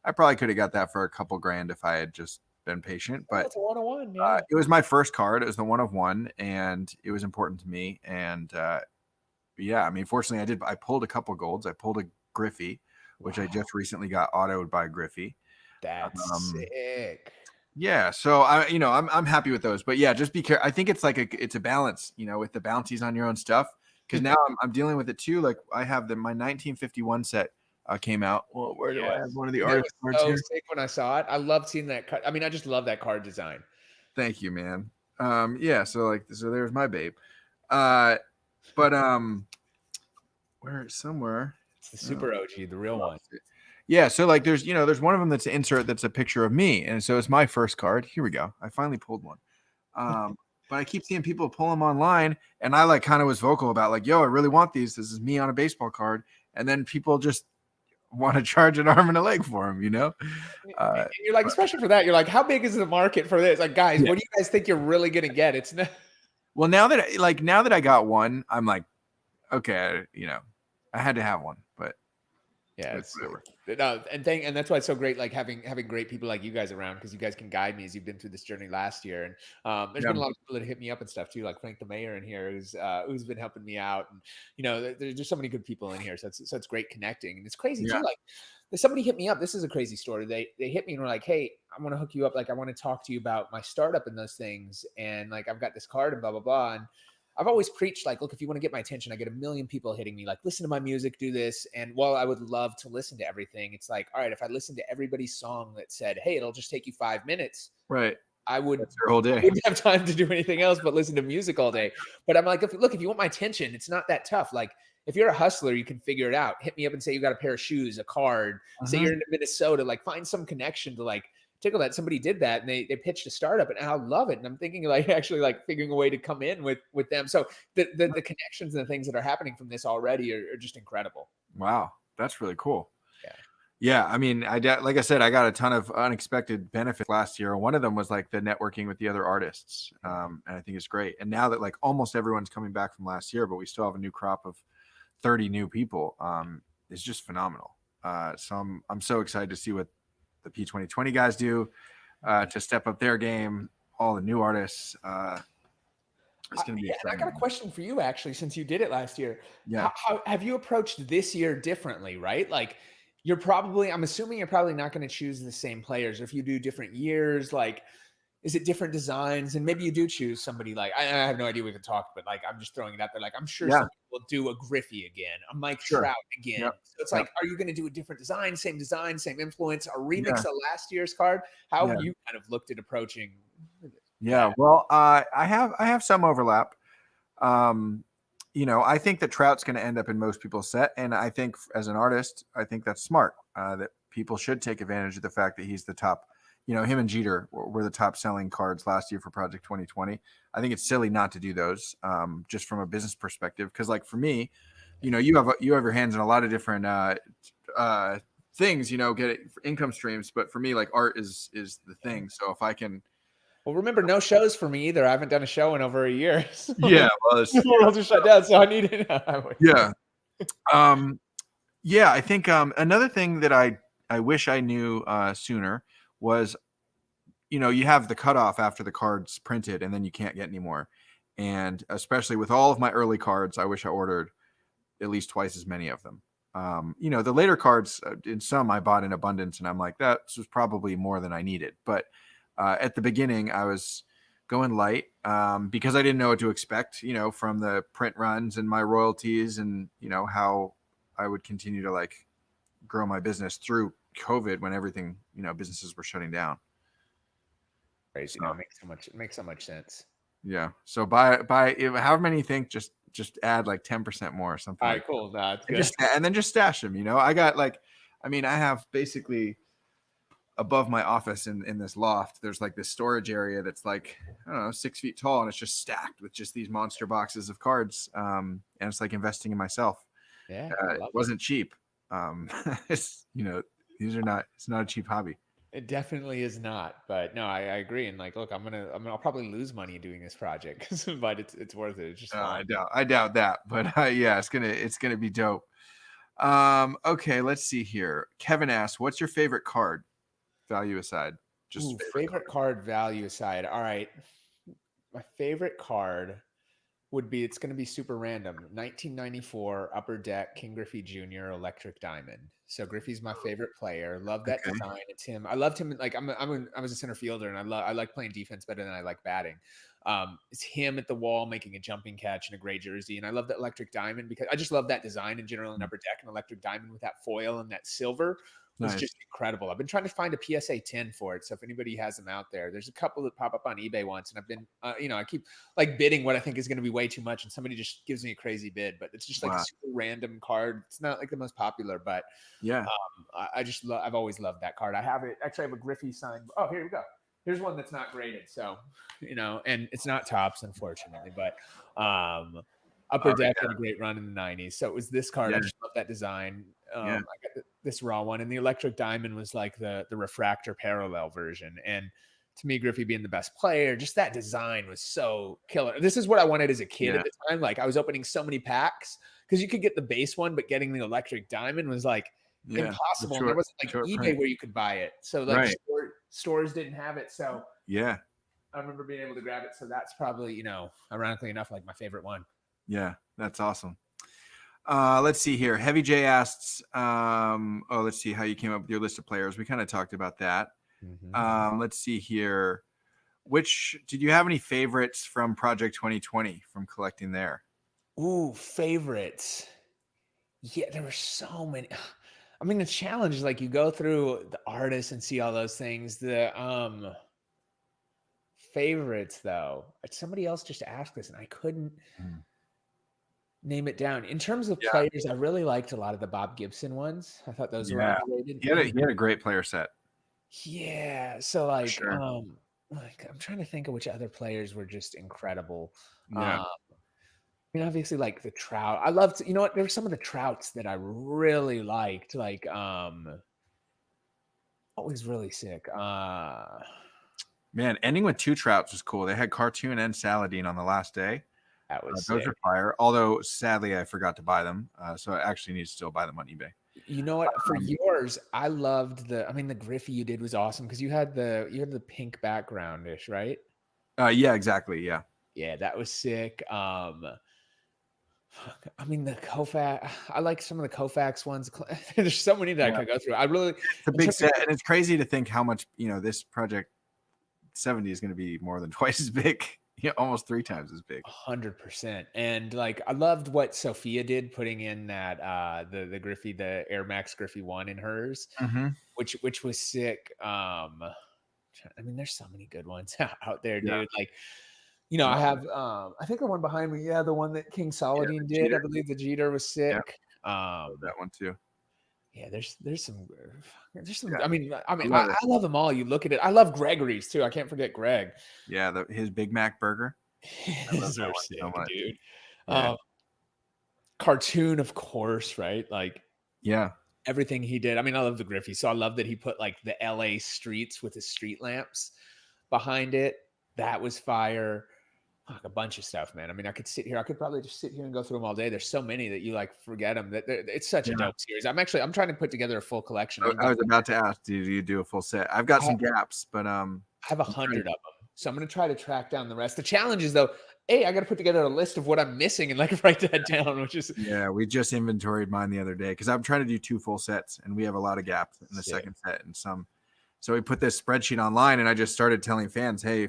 Speaker 1: I probably could have got that for a couple grand if I had just been patient. But
Speaker 2: it's a 1-of-1. Yeah.
Speaker 1: It was my first card. It was the 1-of-1, and it was important to me. And I mean, fortunately, I pulled a couple golds. I pulled a Griffey, which I just recently got autoed by Griffey.
Speaker 2: That's sick.
Speaker 1: Yeah, so I'm happy with those, but yeah, just be careful. I think it's like it's a balance, with the bounties on your own stuff. Because now I'm dealing with it too. Like I have my 1951 set came out. Well, where do I have one of the artist cards here?
Speaker 2: Sick when I saw it. I loved seeing that card. I mean, I just love that card design.
Speaker 1: Thank you, man. So there's my babe. But where somewhere?
Speaker 2: It's the Super OG, the real one.
Speaker 1: Yeah, so like there's one of them that's an insert that's a picture of me, and so it's my first card. Here we go. I finally pulled one. But I keep seeing people pull them online, and I like kind of was vocal about like, yo, I really want these. This is me on a baseball card, and then people just want to charge an arm and a leg for them,
Speaker 2: you're like, especially for that, you're like, how big is the market for this? Like, guys, what do you guys think you're really gonna get? It's not.
Speaker 1: Well, now that I got one, I'm like, okay, I had to have one, but
Speaker 2: yeah, it's and that's why it's so great, like having great people like you guys around, because you guys can guide me as you've been through this journey last year. And there's been a lot of people that hit me up and stuff too, like Frank the Mayor in here, who's been helping me out, and there's just so many good people in here, so it's great connecting. And it's crazy too, like somebody hit me up. This is a crazy story. They hit me and were like, hey, I want to hook you up, like I want to talk to you about my startup and those things, and like I've got this card and blah blah blah. And I've always preached, like, look, if you want to get my attention, I get a million people hitting me, like, listen to my music, do this. And while I would love to listen to everything, it's like, all right, if I listened to everybody's song that said, hey, it'll just take you 5 minutes.
Speaker 1: Right.
Speaker 2: I would
Speaker 1: That's your whole day.
Speaker 2: Wouldn't have time to do anything else but listen to music all day. But I'm like, if you want my attention, it's not that tough. Like, if you're a hustler, you can figure it out. Hit me up and say you got a pair of shoes, a card, say you're in Minnesota, like find some connection to like tickle that. Somebody did that and they pitched a startup, and I love it. And I'm thinking like actually like figuring a way to come in with them. So the connections and the things that are happening from this already are just incredible.
Speaker 1: Wow. That's really cool. Yeah, I mean, like I said, I got a ton of unexpected benefits last year. One of them was like the networking with the other artists, and I think it's great. And now that like almost everyone's coming back from last year, but we still have a new crop of 30 new people, it's just phenomenal. So I'm so excited to see what the P2020 guys do to step up their game. All the new artists. It's going to be exciting.
Speaker 2: I got a question for you, actually, since you did it last year.
Speaker 1: Yeah.
Speaker 2: How have you approached this year differently, right? Like, I'm assuming you're probably not going to choose the same players. If you do different years, like, is it different designs? And maybe you do choose somebody like, I have no idea we can talk, but like, I'm just throwing it out there. Like, I'm sure some people will do a Griffey again, a Mike Trout again.
Speaker 1: Yep.
Speaker 2: So it's like, are you going to do a different design, same influence, a remix of last year's card? How have you kind of looked at approaching?
Speaker 1: Yeah, well, I have some overlap. I think that Trout's going to end up in most people's set, and I think as an artist, I think that's smart. That people should take advantage of the fact that he's the top. Him and Jeter were the top selling cards last year for Project 2020. I think it's silly not to do those, just from a business perspective. Because, like for me, you have your hands in a lot of different things. Get it for income streams, but for me, like art is the thing. So if I can.
Speaker 2: Well, remember, no shows for me either. I haven't done a show in over a year. So
Speaker 1: yeah, well,
Speaker 2: the world is shut down, so I need it.
Speaker 1: Yeah. I think another thing that I wish I knew sooner was, you have the cutoff after the card's printed, and then you can't get any more. And especially with all of my early cards, I wish I ordered at least twice as many of them. The later cards, in some I bought in abundance, and I'm like, that was probably more than I needed. But at the beginning, I was going light because I didn't know what to expect, from the print runs and my royalties and, how I would continue to like grow my business through COVID when everything, businesses were shutting down.
Speaker 2: Crazy. So, it makes so much sense.
Speaker 1: Yeah. So buy however many you think, just add like 10% more or something.
Speaker 2: All right, cool. That's good.
Speaker 1: And then just stash them, I got I have basically above my office in this loft, there's like this storage area that's like, I don't know, 6 feet tall, and it's just stacked with just these monster boxes of cards. And it's like investing in myself.
Speaker 2: Yeah.
Speaker 1: It wasn't cheap. It's, it's not a cheap hobby.
Speaker 2: It definitely is not, but no, I agree. And like, look, I'll probably lose money doing this project, but it's worth it. It's just fun.
Speaker 1: I doubt that, but yeah, it's gonna be dope. Okay, let's see here. Kevin asks, what's your favorite card? Value aside, just
Speaker 2: favorite card value aside. All right, my favorite card would be, it's going to be super random, 1994 Upper Deck King Griffey Jr. Electric Diamond. So Griffey's my favorite player. Love that design. It's him. I loved him. Like I was a center fielder, and I like playing defense better than I like batting. It's him at the wall making a jumping catch in a gray jersey, and I love that Electric Diamond because I just love that design in general in Upper Deck. And Electric Diamond with that foil and that silver was just incredible. I've been trying to find a PSA 10 for it. So if anybody has them out there, there's a couple that pop up on eBay once, and I've been, I keep like bidding what I think is going to be way too much, and somebody just gives me a crazy bid. But it's just like a super random card. It's not like the most popular, but yeah, I've always loved that card. I have it. Actually, I have a Griffey signed. Oh, here we go. Here's one that's not graded. So, and it's not Topps, unfortunately, but Upper Deck had a great run in the 90s. So it was this card. I just love that design. I got this raw one, and the Electric Diamond was like the refractor parallel version. And to me, Griffey being the best player, just that design was so killer. This is what I wanted as a kid at the time. Like I was opening so many packs because you could get the base one, but getting the Electric Diamond was like impossible. And there wasn't like eBay where you could buy it. So like stores didn't have it. So I remember being able to grab it. So that's probably, ironically enough, like my favorite one.
Speaker 1: Yeah, that's awesome. Let's see here. Heavy J asks, let's see how you came up with your list of players. We kind of talked about that. Let's see here. Did you have any favorites from Project 2020 from collecting there?
Speaker 2: Ooh, favorites. Yeah, there were so many. I mean, the challenge is like you go through the artists and see all those things. The favorites, though, somebody else just asked this, and I couldn't name it down. In terms of players, I really liked a lot of the Bob Gibson ones. I thought those were underrated.
Speaker 1: He had a great player set.
Speaker 2: Yeah. So like, I'm trying to think of which other players were just incredible. I mean, obviously, like the Trout. I loved, there were some of the Trouts that I really liked. Like, Always really sick.
Speaker 1: Man, ending with 2 Trouts was cool. They had Cartoon and Saladin on the last day.
Speaker 2: That was
Speaker 1: Those
Speaker 2: sick.
Speaker 1: are fire. Although sadly I forgot to buy them, so I actually need to still buy them on eBay.
Speaker 2: You know what? For yours, I loved the. I mean, the Griffey you did was awesome because you had the pink background ish, right?
Speaker 1: Yeah, exactly. Yeah.
Speaker 2: Yeah, that was sick. I mean, the Koufax. I like some of the Koufax ones. There's so many that I could go through. I really.
Speaker 1: It's a big set, and it's crazy to think how much this Project 70 is going to be more than twice as big. Yeah, almost 3 times as big.
Speaker 2: 100%. And like I loved what Sophia did, putting in that the Griffey, the Air Max Griffey 1 in hers, which was sick. I mean, there's so many good ones out there, dude. Like, I have I think the one behind me, the one that King Saladin did. I believe the Jeter was sick.
Speaker 1: That one too.
Speaker 2: Yeah, there's some. I mean, I love them all. You look at it. I love Gregory's too. I can't forget Greg.
Speaker 1: Yeah, his Big Mac burger.
Speaker 2: Those are sick, so much, dude.
Speaker 1: Yeah.
Speaker 2: Cartoon, of course, right? Like, everything he did. I mean, I love the Griffey, so I love that he put like the LA streets with his street lamps behind it. That was fire. Fuck, a bunch of stuff, man. I mean, I could probably just sit here and go through them all day. There's so many that you like forget them. It's such a dope series. I'm trying to put together a full collection.
Speaker 1: I was about to ask, do you do a full set? I've got some gaps, but
Speaker 2: I have 100 of them, so I'm gonna try to track down the rest. The challenge is though, I got to put together a list of what I'm missing and like write that down. Which is
Speaker 1: we just inventoried mine the other day because I'm trying to do 2 full sets and we have a lot of gaps in the second set and some. So we put this spreadsheet online and I just started telling fans, hey,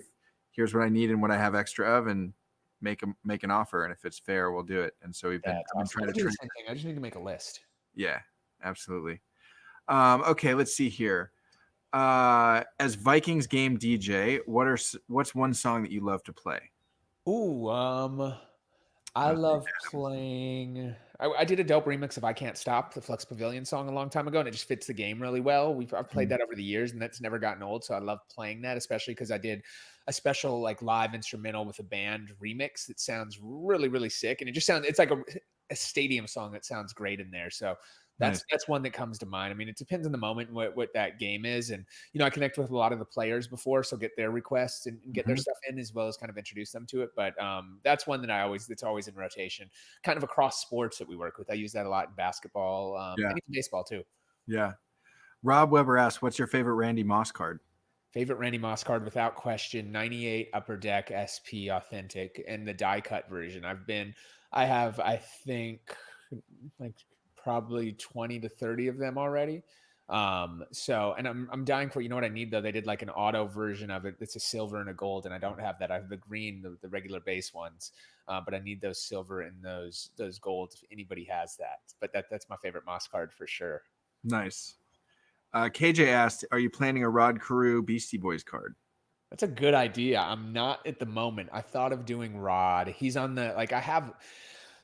Speaker 1: here's what I need and what I have extra of, and make an offer, and if it's fair, we'll do it. And so we've been trying to do the same
Speaker 2: thing. I just need to make a list.
Speaker 1: Yeah, absolutely. Okay, let's see here. As Vikings game DJ, what's one song that you love to play?
Speaker 2: Ooh, I love playing. I did a dope remix of "I Can't Stop," the Flex Pavilion song, a long time ago, and it just fits the game really well. I've played that over the years, and that's never gotten old. So I love playing that, especially because I did a special like live instrumental with a band remix that sounds really, really sick, and it's like a stadium song that sounds great in there. So that's one that comes to mind. I mean, it depends on the moment what that game is, and I connect with a lot of the players before, so get their requests and get their stuff in, as well as kind of introduce them to it. But that's one that that's always in rotation, kind of across sports that we work with. I use that a lot in basketball, and even baseball too.
Speaker 1: Yeah. Rob Weber asks, "What's your favorite Randy Moss card?"
Speaker 2: Favorite Randy Moss card, without question, 98 Upper Deck SP Authentic and the die cut version. I have, I think, like probably 20 to 30 of them already. So, and I'm dying for, you know what I need though? They did like an auto version of it. It's a silver and a gold, and I don't have that. I have the green, the regular base ones. But I need those silver and those gold if anybody has that. But that's my favorite Moss card for sure.
Speaker 1: Nice. KJ asked, "Are you planning a Rod Carew Beastie Boys card?"
Speaker 2: That's a good idea. I'm not at the moment. I thought of doing Rod. He's on the, like, I have.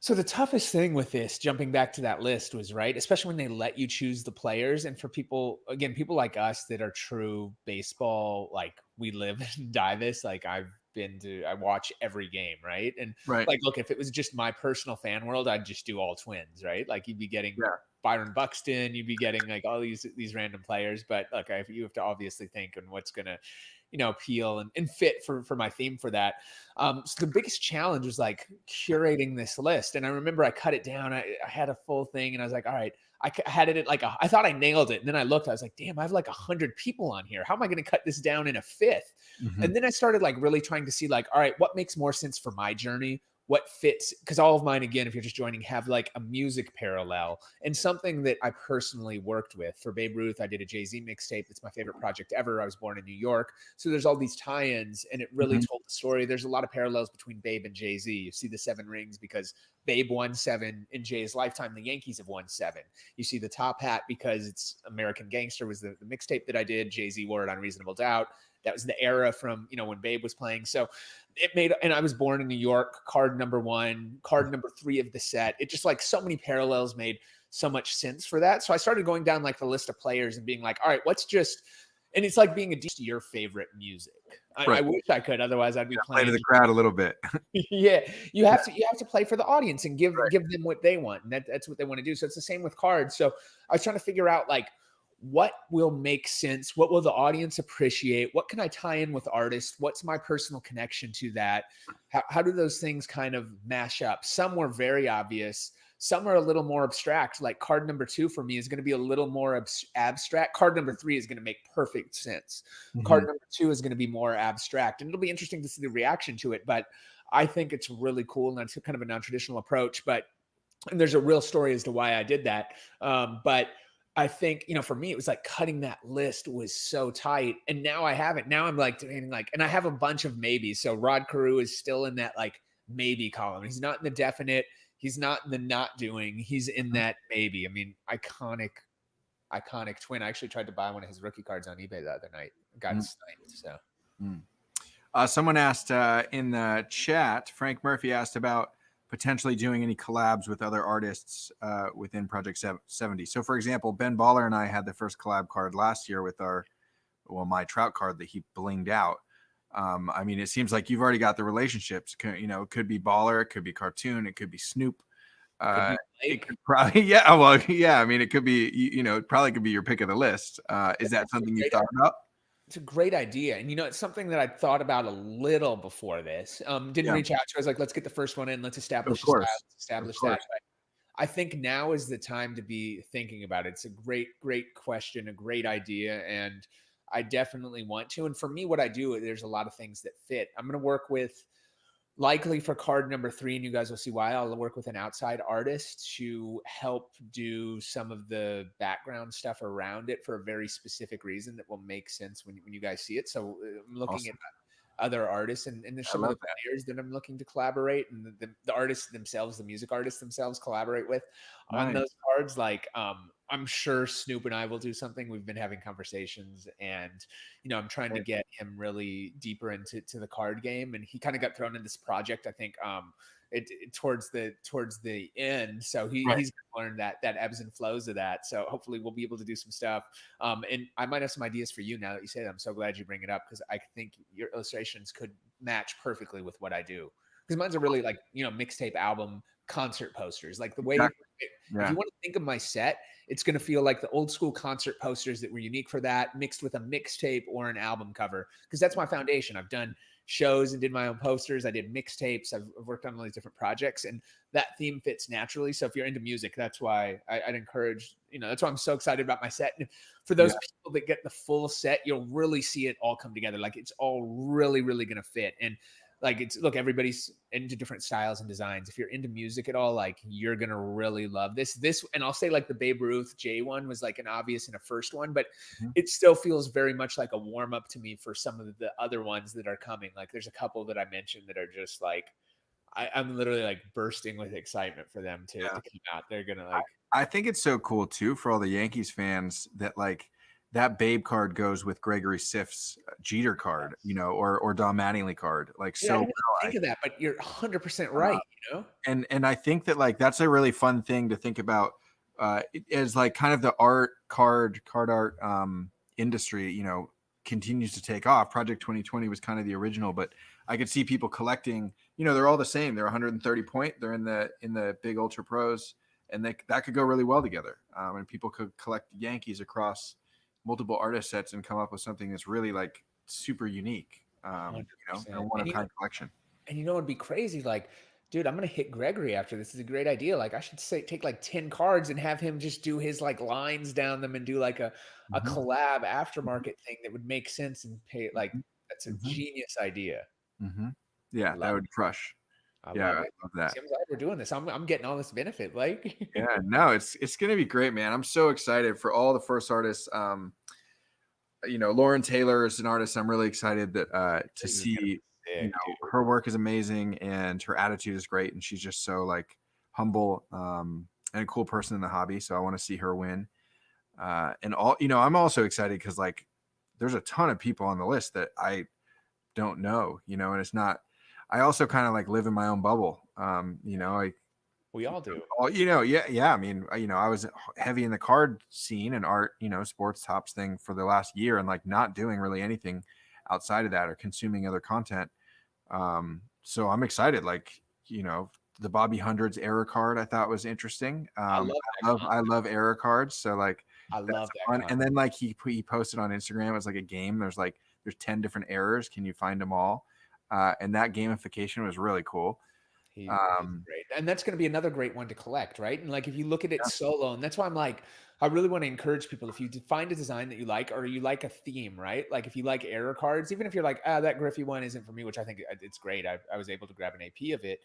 Speaker 2: So the toughest thing with this, jumping back to that list, was right, especially when they let you choose the players. And for people, again, people like us that are true baseball, like we live and die this, like I watch every game, right? And like, look, if it was just my personal fan world, I'd just do all Twins, right? Like you'd be getting Byron Buxton, you'd be getting like all these random players. But look, you have to obviously think on what's gonna, appeal and fit for my theme for that. So the biggest challenge was like curating this list. And I remember I cut it down. I had a full thing and I was like, all right, I had it at like, I thought I nailed it. And then I looked, I was like, damn, I have like 100 people on here. How am I going to cut this down in a fifth? And then I started like really trying to see like, all right, what makes more sense for my journey? What fits, because all of mine, again, if you're just joining, have like a music parallel and something that I personally worked with. For Babe Ruth, I did a Jay-Z mixtape. It's my favorite project ever. I was born in New York. So there's all these tie-ins and it really told the story. There's a lot of parallels between Babe and Jay-Z. You see the 7 rings because Babe won 7 in Jay's lifetime. The Yankees have won 7. You see the top hat because it's American Gangster was the mixtape that I did. Jay-Z wore it on Reasonable Doubt. That was the era from, when Babe was playing. So it made, and I was born in New York, card number 1, card number 3 of the set. It just like so many parallels made so much sense for that. So I started going down like the list of players and being like, all right, what's just, and it's like being a DJ to your favorite music. I wish I could, otherwherwise I'd be playing
Speaker 1: to the crowd a little bit.
Speaker 2: You have to play for the audience and give them what they want. And that's what they want to do. So it's the same with cards. So I was trying to figure out like, what will make sense? What will the audience appreciate? What can I tie in with artists? What's my personal connection to that? How do those things kind of mash up? Some were very obvious. Some are a little more abstract. Like card number 2 for me is going to be a little more abstract. Card number 3 is going to make perfect sense. Card number 2 is going to be more abstract. And it'll be interesting to see the reaction to it. But I think it's really cool. And that's kind of a non-traditional approach. And there's a real story as to why I did that. But I think, for me, it was like cutting that list was so tight. And now I have it. Now I'm like doing and I have a bunch of maybes. So Rod Carew is still in that like maybe column. He's not in the definite. He's not in the not doing. He's in that maybe. I mean, iconic twin. I actually tried to buy one of his rookie cards on eBay the other night. Got it sniped. So
Speaker 1: someone asked in the chat, Frank Murphy asked about potentially doing any collabs with other artists within Project 70. So for example, Ben Baller and I had the first collab card last year with my Trout card that he blinged out. I mean, it seems like you've already got the relationships. It could be Baller, it could be Cartoon, it could be Snoop. It could probably, I mean, it could be, it probably could be your pick of the list. Is that something you've thought about?
Speaker 2: It's a great idea. And, it's something that I thought about a little before this. Didn't reach out to. I was like, let's get the first one in. Let's establish the style. Let's establish that. But I think now is the time to be thinking about it. It's a great, great question, a great idea. And I definitely want to. And for me, what I do, there's a lot of things that fit. I'm going to work with, likely for card number 3, and you guys will see why, I'll work with an outside artist to help do some of the background stuff around it for a very specific reason that will make sense when you guys see it. So I'm looking at other artists, and there's some of the players that I'm looking to collaborate, and the artists themselves, the music artists themselves, collaborate with on those cards. Like I'm sure Snoop and I will do something. We've been having conversations, and I'm trying to get him really deeper into the card game, and he kind of got thrown in this project, I think, towards the end. So he's learned that ebbs and flows of that. So hopefully we'll be able to do some stuff. And I might have some ideas for you now that you say that. I'm so glad you bring it up, because I think your illustrations could match perfectly with what I do. Because mine's are really like, mixtape, album, concert posters. Like the way, if you want to think of my set, it's going to feel like the old school concert posters that were unique for that, mixed with a mixtape or an album cover. Because that's my foundation. I've done shows and did my own posters. I did mixtapes. I've worked on all these different projects, and that theme fits naturally. So if you're into music, that's why I'd encourage, that's why I'm so excited about my set. And for those people that get the full set, you'll really see it all come together. Like it's all really, really going to fit. And like everybody's into different styles and designs. If you're into music at all, like you're going to really love this, and I'll say like the Babe Ruth J one was like an obvious and a first one, but it still feels very much like a warm up to me for some of the other ones that are coming. Like there's a couple that I mentioned that are just like, I'm literally like bursting with excitement for them to come out. They're going to like,
Speaker 1: I think it's so cool too, for all the Yankees fans, that like that Babe card goes with Gregory Siff's Jeter card, or Don Mattingly card. Like, so
Speaker 2: I didn't think of that, but you're 100% right.
Speaker 1: And I think that like that's a really fun thing to think about as like kind of the card art industry, continues to take off. Project 2020 was kind of the original, but I could see people collecting. They're all the same. They're 130 point. They're in the big Ultra Pros, and that could go really well together. And people could collect Yankees across multiple artist sets and come up with something that's really like super unique, a one-of-kind collection.
Speaker 2: And it'd be crazy. Like, dude, I'm going to hit Gregory after this. Is a great idea. Like I should take like 10 cards and have him just do his like lines down them and do like a collab aftermarket thing that would make sense and pay. Like that's a genius idea.
Speaker 1: Yeah, that would crush. I love that.
Speaker 2: See, I'm glad we're doing this. I'm getting all this benefit. Like,
Speaker 1: no, it's gonna be great, man. I'm so excited for all the first artists. Lauren Taylor is an artist I'm really excited that to see. Her work is amazing and her attitude is great, and she's just so like humble and a cool person in the hobby. So I want to see her win. And all I'm also excited because like there's a ton of people on the list that I don't know, and it's not. I also kind of like live in my own bubble.
Speaker 2: We all do.
Speaker 1: I mean, I was heavy in the card scene and art, sports Topps thing for the last year, and like not doing really anything outside of that or consuming other content. So I'm excited. Like, the Bobby Hundreds error card I thought was interesting. I love error cards. So like,
Speaker 2: I love that
Speaker 1: fun.
Speaker 2: content.
Speaker 1: And then like he posted on Instagram, it was like a game. There's 10 different errors. Can you find them all? And that gamification was really cool.
Speaker 2: He's great. And that's going to be another great one to collect, right? And like, if you look at it solo, and that's why I'm like, I really want to encourage people, if you find a design that you like, or you like a theme, right? Like if you like error cards, even if you're like, that Griffey one isn't for me, which I think it's great. I was able to grab an AP of it.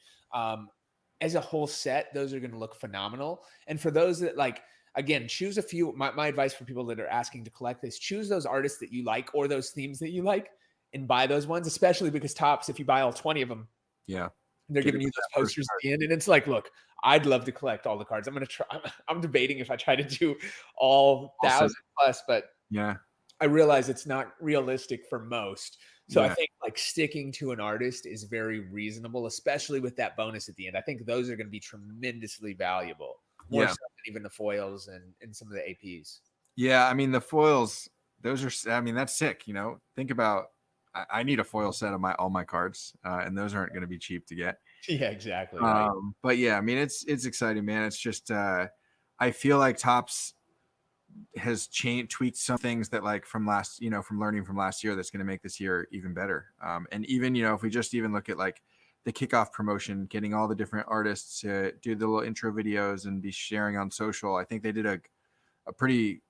Speaker 2: As a whole set, those are going to look phenomenal. And for those that like, again, choose a few, my advice for people that are asking to collect this, choose those artists that you like, or those themes that you like, and buy those ones, especially because Topps, if you buy all 20 of them,
Speaker 1: Yeah.
Speaker 2: they're giving you those posters at the end. And it's like, look, I'd love to collect all the cards. I'm going to try. I'm debating if I try to do all 1,000 plus, but
Speaker 1: yeah,
Speaker 2: I realize it's not realistic for most. So I
Speaker 1: yeah,
Speaker 2: think like sticking to an artist is very reasonable, especially with that bonus at the end. I think those are going to be tremendously valuable, more so than even the foils and some of the APs.
Speaker 1: yeah. I mean, the foils, those are, I mean, that's sick. Think about, I need a foil set of all my cards, and those aren't going to be cheap to get.
Speaker 2: Yeah, exactly. Right.
Speaker 1: But yeah, I mean, it's exciting, man. It's just, I feel like Topps has tweaked some things that like from learning from last year, that's going to make this year even better. And even, if we just even look at like the kickoff promotion, getting all the different artists to do the little intro videos and be sharing on social, I think they did a pretty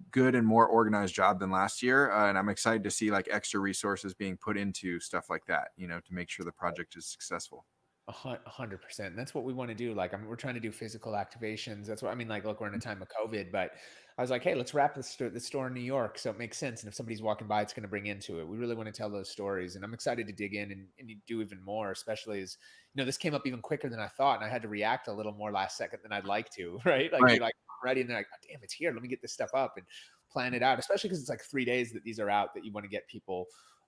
Speaker 1: good and more organized job than last year. And I'm excited to see like extra resources being put into stuff like that, to make sure the project is successful.
Speaker 2: 100%. That's what we want to do. Like, we're trying to do physical activations. That's what I mean. Like, look, we're in a time of COVID, but I was like, hey, let's wrap the store in New York, so it makes sense. And if somebody's walking by, it's going to bring into it. We really want to tell those stories, and I'm excited to dig in and do even more. Especially as this came up even quicker than I thought, and I had to react a little more last second than I'd like to. Right? Like,
Speaker 1: Right.
Speaker 2: you're like ready, and they're like, oh, damn, it's here. Let me get this stuff up and plan it out. Especially because it's like 3 days that these are out, that you want to get people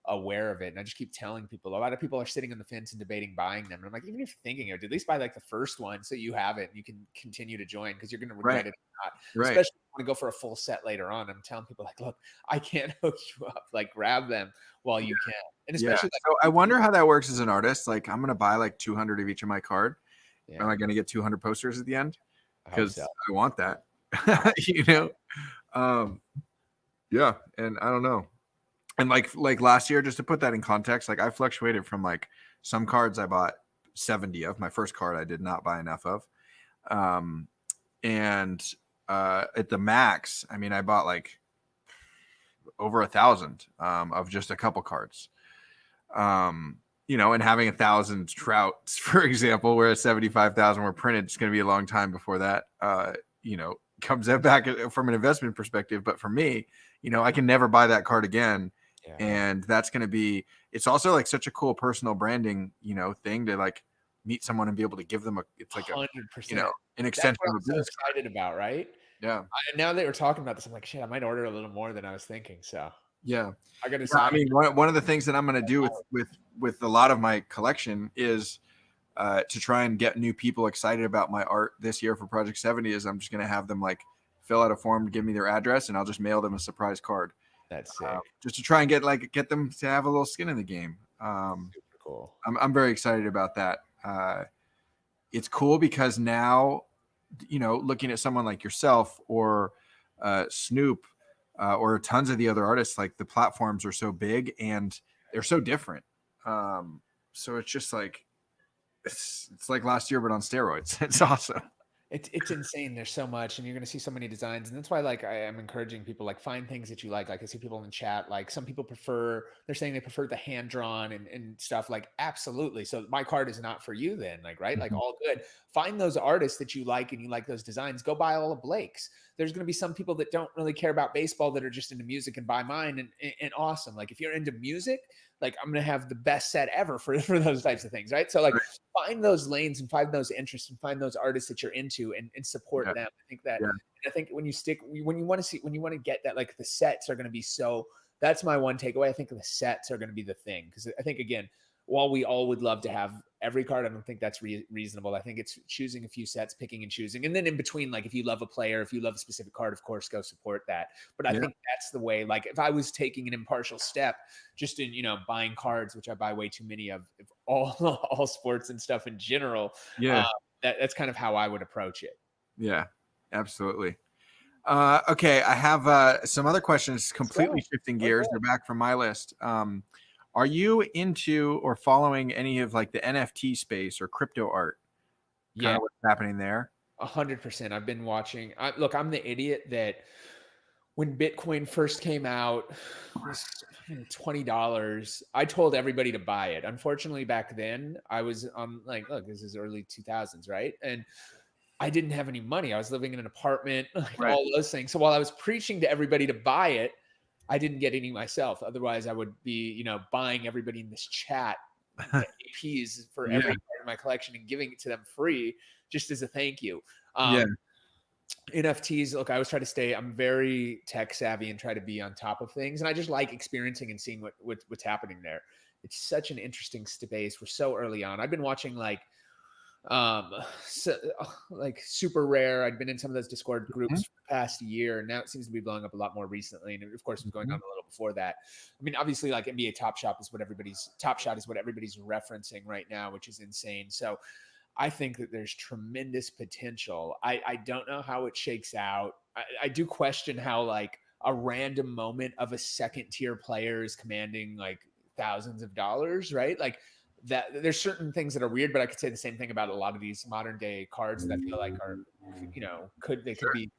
Speaker 2: aware of it. And I just keep telling people, a lot of people are sitting on the fence and debating buying them. And I'm like, even if you're thinking of it, at least buy like the first one so you have it and you can continue to join, because you're going to regret it or not.
Speaker 1: Right.
Speaker 2: Especially if you want to go for a full set later on. I'm telling people like, look, I can't hook you up. Like, grab them while you can. And especially
Speaker 1: so I wonder how that works as an artist. Like, I'm going to buy like 200 of each of my card. Am I going to get 200 posters at the end? Because I want that. Yeah. And I don't know. And like last year, just to put that in context, like I fluctuated from like some cards I bought 70 of. My first card I did not buy enough of. And at the max, I mean, I bought like over 1,000 of just a couple cards. And having 1,000 Trouts, for example, where 75,000 were printed, it's going to be a long time before that, comes back from an investment perspective. But for me, I can never buy that card again. Yeah. And that's going to be, it's also like such a cool personal branding, thing to like meet someone and be able to give them it's like
Speaker 2: 100%.
Speaker 1: An extension of a business.
Speaker 2: So excited about, right?
Speaker 1: Yeah.
Speaker 2: Now that we're talking about this, I'm like, shit, I might order a little more than I was thinking. So
Speaker 1: yeah,
Speaker 2: I got to.
Speaker 1: I mean, one of the things that I'm going to do with a lot of my collection is to try and get new people excited about my art this year for Project 70 is I'm just going to have them like fill out a form to give me their address, and I'll just mail them a surprise card.
Speaker 2: That's sick.
Speaker 1: Just to try and get them to have a little skin in the game.
Speaker 2: Super cool.
Speaker 1: I'm very excited about that. It's cool because now, looking at someone like yourself or Snoop or tons of the other artists, like the platforms are so big and they're so different. So it's just like, it's like last year, but on steroids. It's awesome.
Speaker 2: It's insane. There's so much, and you're going to see so many designs. And that's why, like, I am encouraging people, like, find things that you like. Like, I see people in chat, like, some people they're saying they prefer the hand drawn and stuff. Like, absolutely. So my card is not for you then, like, right? Mm-hmm. Like, all good. Find those artists that you like and you like those designs. Go buy all of Blake's. There's going to be some people that don't really care about baseball that are just into music and buy mine, and awesome. Like, if you're into music, like, I'm going to have the best set ever for those types of things, right? So, like, find those lanes and find those interests and find those artists that you're into and support them. I think that, I think when you want to get that, like, the sets are going to be that's my one takeaway. I think the sets are going to be the thing. Because I think, again, while we all would love to have every card, I don't think that's reasonable. I think it's choosing a few sets, picking and choosing. And then in between, like, if you love a player, if you love a specific card, of course, go support that. But I think that's the way, like, if I was taking an impartial step just in, buying cards, which I buy way too many of all sports and stuff in general, that's kind of how I would approach it.
Speaker 1: Yeah, absolutely. Okay, I have some other questions completely shifting gears.
Speaker 2: Okay.
Speaker 1: They're back from my list. Are you into or following any of like the NFT space or crypto art? Kind
Speaker 2: Yeah,
Speaker 1: of what's happening there?
Speaker 2: 100%. I've been watching. Look, I'm the idiot that when Bitcoin first came out, it was $20. I told everybody to buy it. Unfortunately, back then I was like, look, this is early 2000s, right? And I didn't have any money. I was living in an apartment, like
Speaker 1: Right.
Speaker 2: all those things. So while I was preaching to everybody to buy it, I didn't get any myself. Otherwise, I would be, buying everybody in this chat the APs for
Speaker 1: Yeah.
Speaker 2: every part of my collection and giving it to them free just as a thank you.
Speaker 1: Yeah.
Speaker 2: NFTs, look, I always try to stay, I'm very tech savvy and try to be on top of things. And I just like experiencing and seeing what's happening there. It's such an interesting space. We're so early on. I've been watching so, like super rare. I'd been in some of those Discord groups for the past year, and now it seems to be blowing up a lot more recently. And of course, it was going on a little before that. I mean, obviously, like NBA Top Shot is what everybody's referencing right now, which is insane. So I think that there's tremendous potential. I don't know how it shakes out. I do question how like a random moment of a second tier player is commanding like thousands of dollars, right? Like that there's certain things that are weird, but I could say the same thing about a lot of these modern day cards that I feel like are, could be,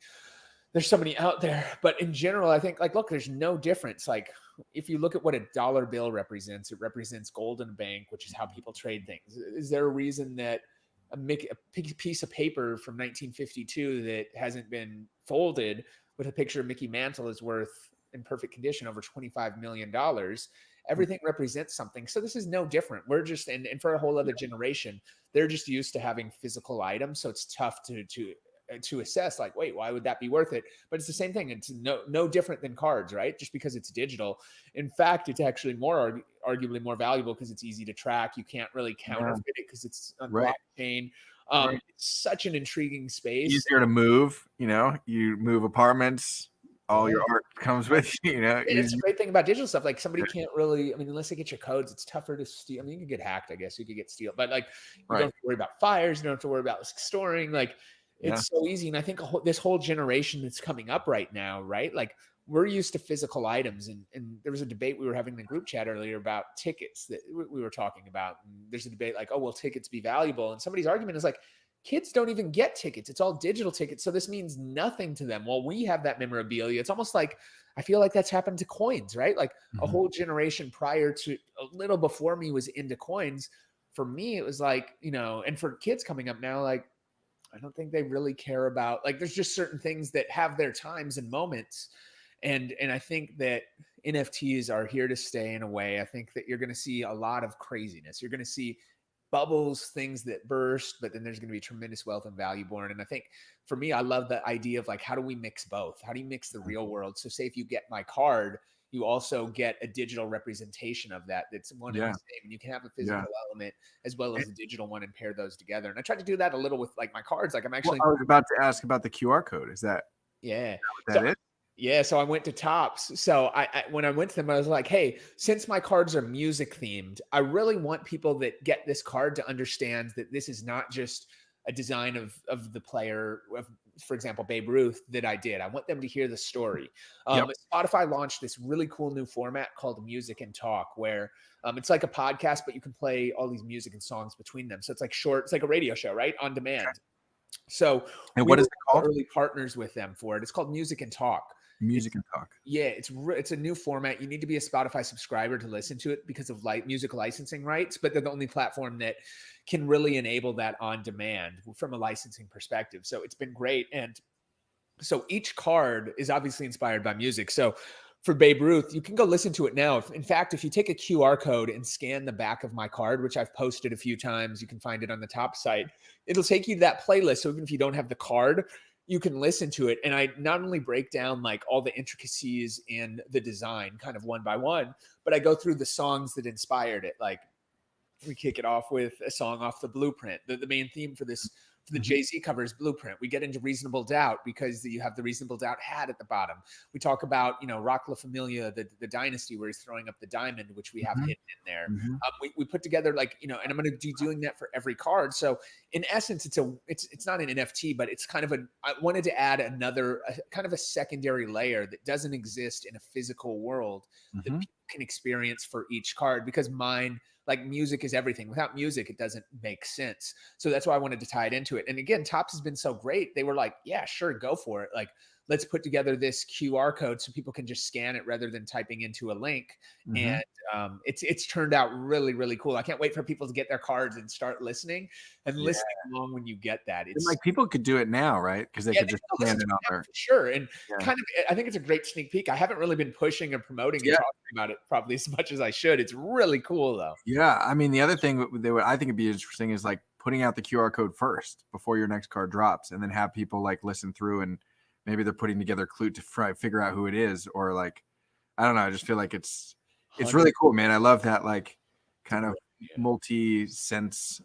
Speaker 2: there's so many out there. But in general, I think like, look, there's no difference. Like if you look at what a dollar bill represents, it represents gold in a bank, which is how people trade things. Is there a reason that a piece of paper from 1952 that hasn't been folded with a picture of Mickey Mantle is worth in perfect condition over $25 million? Everything represents something. So this is no different. We're just, and for a whole other generation, they're just used to having physical items. So it's tough to assess like, wait, why would that be worth it? But it's the same thing. It's no different than cards, right? Just because it's digital. In fact, it's actually arguably more valuable because it's easy to track. You can't really counterfeit it because it's on blockchain. It's such an intriguing space.
Speaker 1: Easier to move, you move apartments, all your art comes with you,
Speaker 2: It's a great thing about digital stuff. Like somebody can't really, I mean, unless they get your codes, it's tougher to steal. I mean, you can get hacked, I guess. You could get steal, but like you don't have to worry about fires. You don't have to worry about storing. Like it's so easy. And I think this whole generation that's coming up right now, right? Like we're used to physical items. And there was a debate we were having in the group chat earlier about tickets that we were talking about. And there's a debate like, oh, will tickets be valuable? And somebody's argument is like, kids don't even get tickets. It's all digital tickets. So this means nothing to them. Well, we have that memorabilia. It's almost like, I feel like that's happened to coins, right? Like a whole generation prior to a little before me was into coins. For me, it was like, and for kids coming up now, like, I don't think they really care about, like, there's just certain things that have their times and moments. And I think that NFTs are here to stay in a way. I think that you're going to see a lot of craziness. You're going to see bubbles, things that burst, but then there's going to be tremendous wealth and value born. And I think for me, I love the idea of like, how do we mix both? How do you mix the real world? So say if you get my card, you also get a digital representation of that. That's one and the same. And you can have a physical element as well as a digital one and pair those together. And I tried to do that a little with like my cards. Like I'm actually,
Speaker 1: I was about to ask about the QR code. Is that,
Speaker 2: what that is? Yeah, so I went to Topps. So when I went to them, I was like, hey, since my cards are music themed, I really want people that get this card to understand that this is not just a design of the player, for example, Babe Ruth, that I did. I want them to hear the story. Spotify launched this really cool new format called Music and Talk, where it's like a podcast, but you can play all these music and songs between them. So it's like short, it's like a radio show, right? On demand. Okay. So
Speaker 1: and what is it called?
Speaker 2: Early partners with them for it. It's called Music and Talk.
Speaker 1: Music and Talk.
Speaker 2: Yeah, it's a new format. You need to be a Spotify subscriber to listen to it because of music licensing rights, but they're the only platform that can really enable that on demand from a licensing perspective. So it's been great. And so each card is obviously inspired by music. So for Babe Ruth, you can go listen to it now. In fact, if you take a QR code and scan the back of my card, which I've posted a few times, you can find it on the Topps site. It'll take you to that playlist. So even if you don't have the card, you can listen to it. And I not only break down like all the intricacies in the design kind of one by one, but I go through the songs that inspired it. Like we kick it off with a song off the Blueprint. The main theme for this The Jay-Z cover is Blueprint. We get into Reasonable Doubt because you have the Reasonable Doubt hat at the bottom. We talk about, Rock La Familia, the dynasty where he's throwing up the diamond, which we have hidden in there. We put together and I'm going to be doing that for every card. So in essence, it's not an NFT, but it's kind of I wanted to add another kind of a secondary layer that doesn't exist in a physical world that people can experience for each card, because mine, like, music is everything. Without music, it doesn't make sense. So that's why I wanted to tie it into it. And again, Topps has been so great. They were like, yeah, sure, go for it. Like, let's put together this QR code so people can just scan it rather than typing into a link. And it's turned out really, really cool. I can't wait for people to get their cards and start listening and listening along when you get that.
Speaker 1: It's like people could do it now, right? Because they could just scan it on there.
Speaker 2: For sure. And kind of, I think it's a great sneak peek. I haven't really been pushing and promoting and talking about it probably as much as I should. It's really cool though.
Speaker 1: Yeah. I mean, the other thing I think would be interesting is like putting out the QR code first before your next card drops, and then have people like listen through, and maybe they're putting together a clue to figure out who it is, or like, I don't know. I just feel like it's really cool, man. I love that, like, kind of multi-sense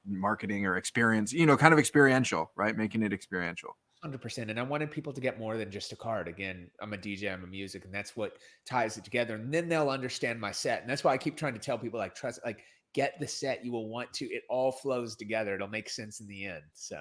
Speaker 1: marketing or experience, kind of experiential, right? Making it experiential.
Speaker 2: 100%. And I wanted people to get more than just a card. Again, I'm a DJ, I'm a music, and that's what ties it together. And then they'll understand my set. And that's why I keep trying to tell people, like, trust, like, get the set. You will want to. It all flows together. It'll make sense in the end. So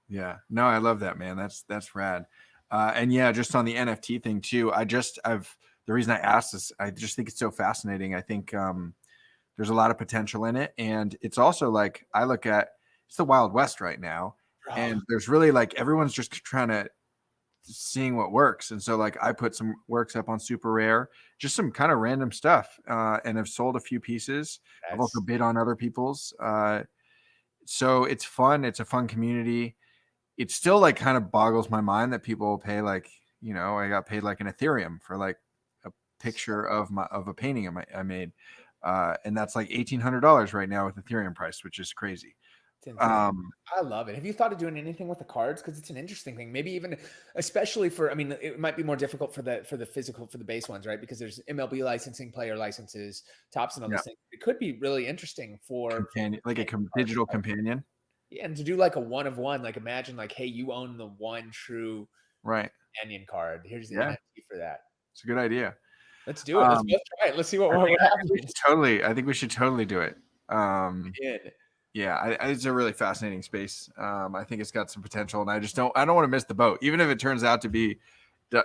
Speaker 1: yeah. No, I love that, man. That's rad. And yeah, just on the NFT thing too. The reason I asked this, I just think it's so fascinating. I think there's a lot of potential in it, and it's also like, I look at, it's the Wild West right now, and there's really like everyone's just trying to seeing what works. And so like I put some works up on Super Rare, just some kind of random stuff, and I've sold a few pieces. I've also bid on other people's. So it's fun. It's a fun community. It still like kind of boggles my mind that people pay like, I got paid like an Ethereum for like a picture of a painting I made. And that's like $1,800 right now with Ethereum price, which is crazy.
Speaker 2: I love it. Have you thought of doing anything with the cards? Because it's an interesting thing. Maybe even, especially for, I mean, it might be more difficult for the base ones, right? Because there's MLB licensing, player licenses, Topps, and all these things. It could be really interesting for
Speaker 1: like a digital companion.
Speaker 2: Yeah, and to do like a one of one, like imagine like, hey, you own the one true companion card. Here's the NFT for that.
Speaker 1: It's a good idea.
Speaker 2: Let's do it. Let's try it. Let's see what happens.
Speaker 1: I think we should totally do it. Yeah, it's a really fascinating space. I think it's got some potential, and I don't want to miss the boat, even if it turns out to be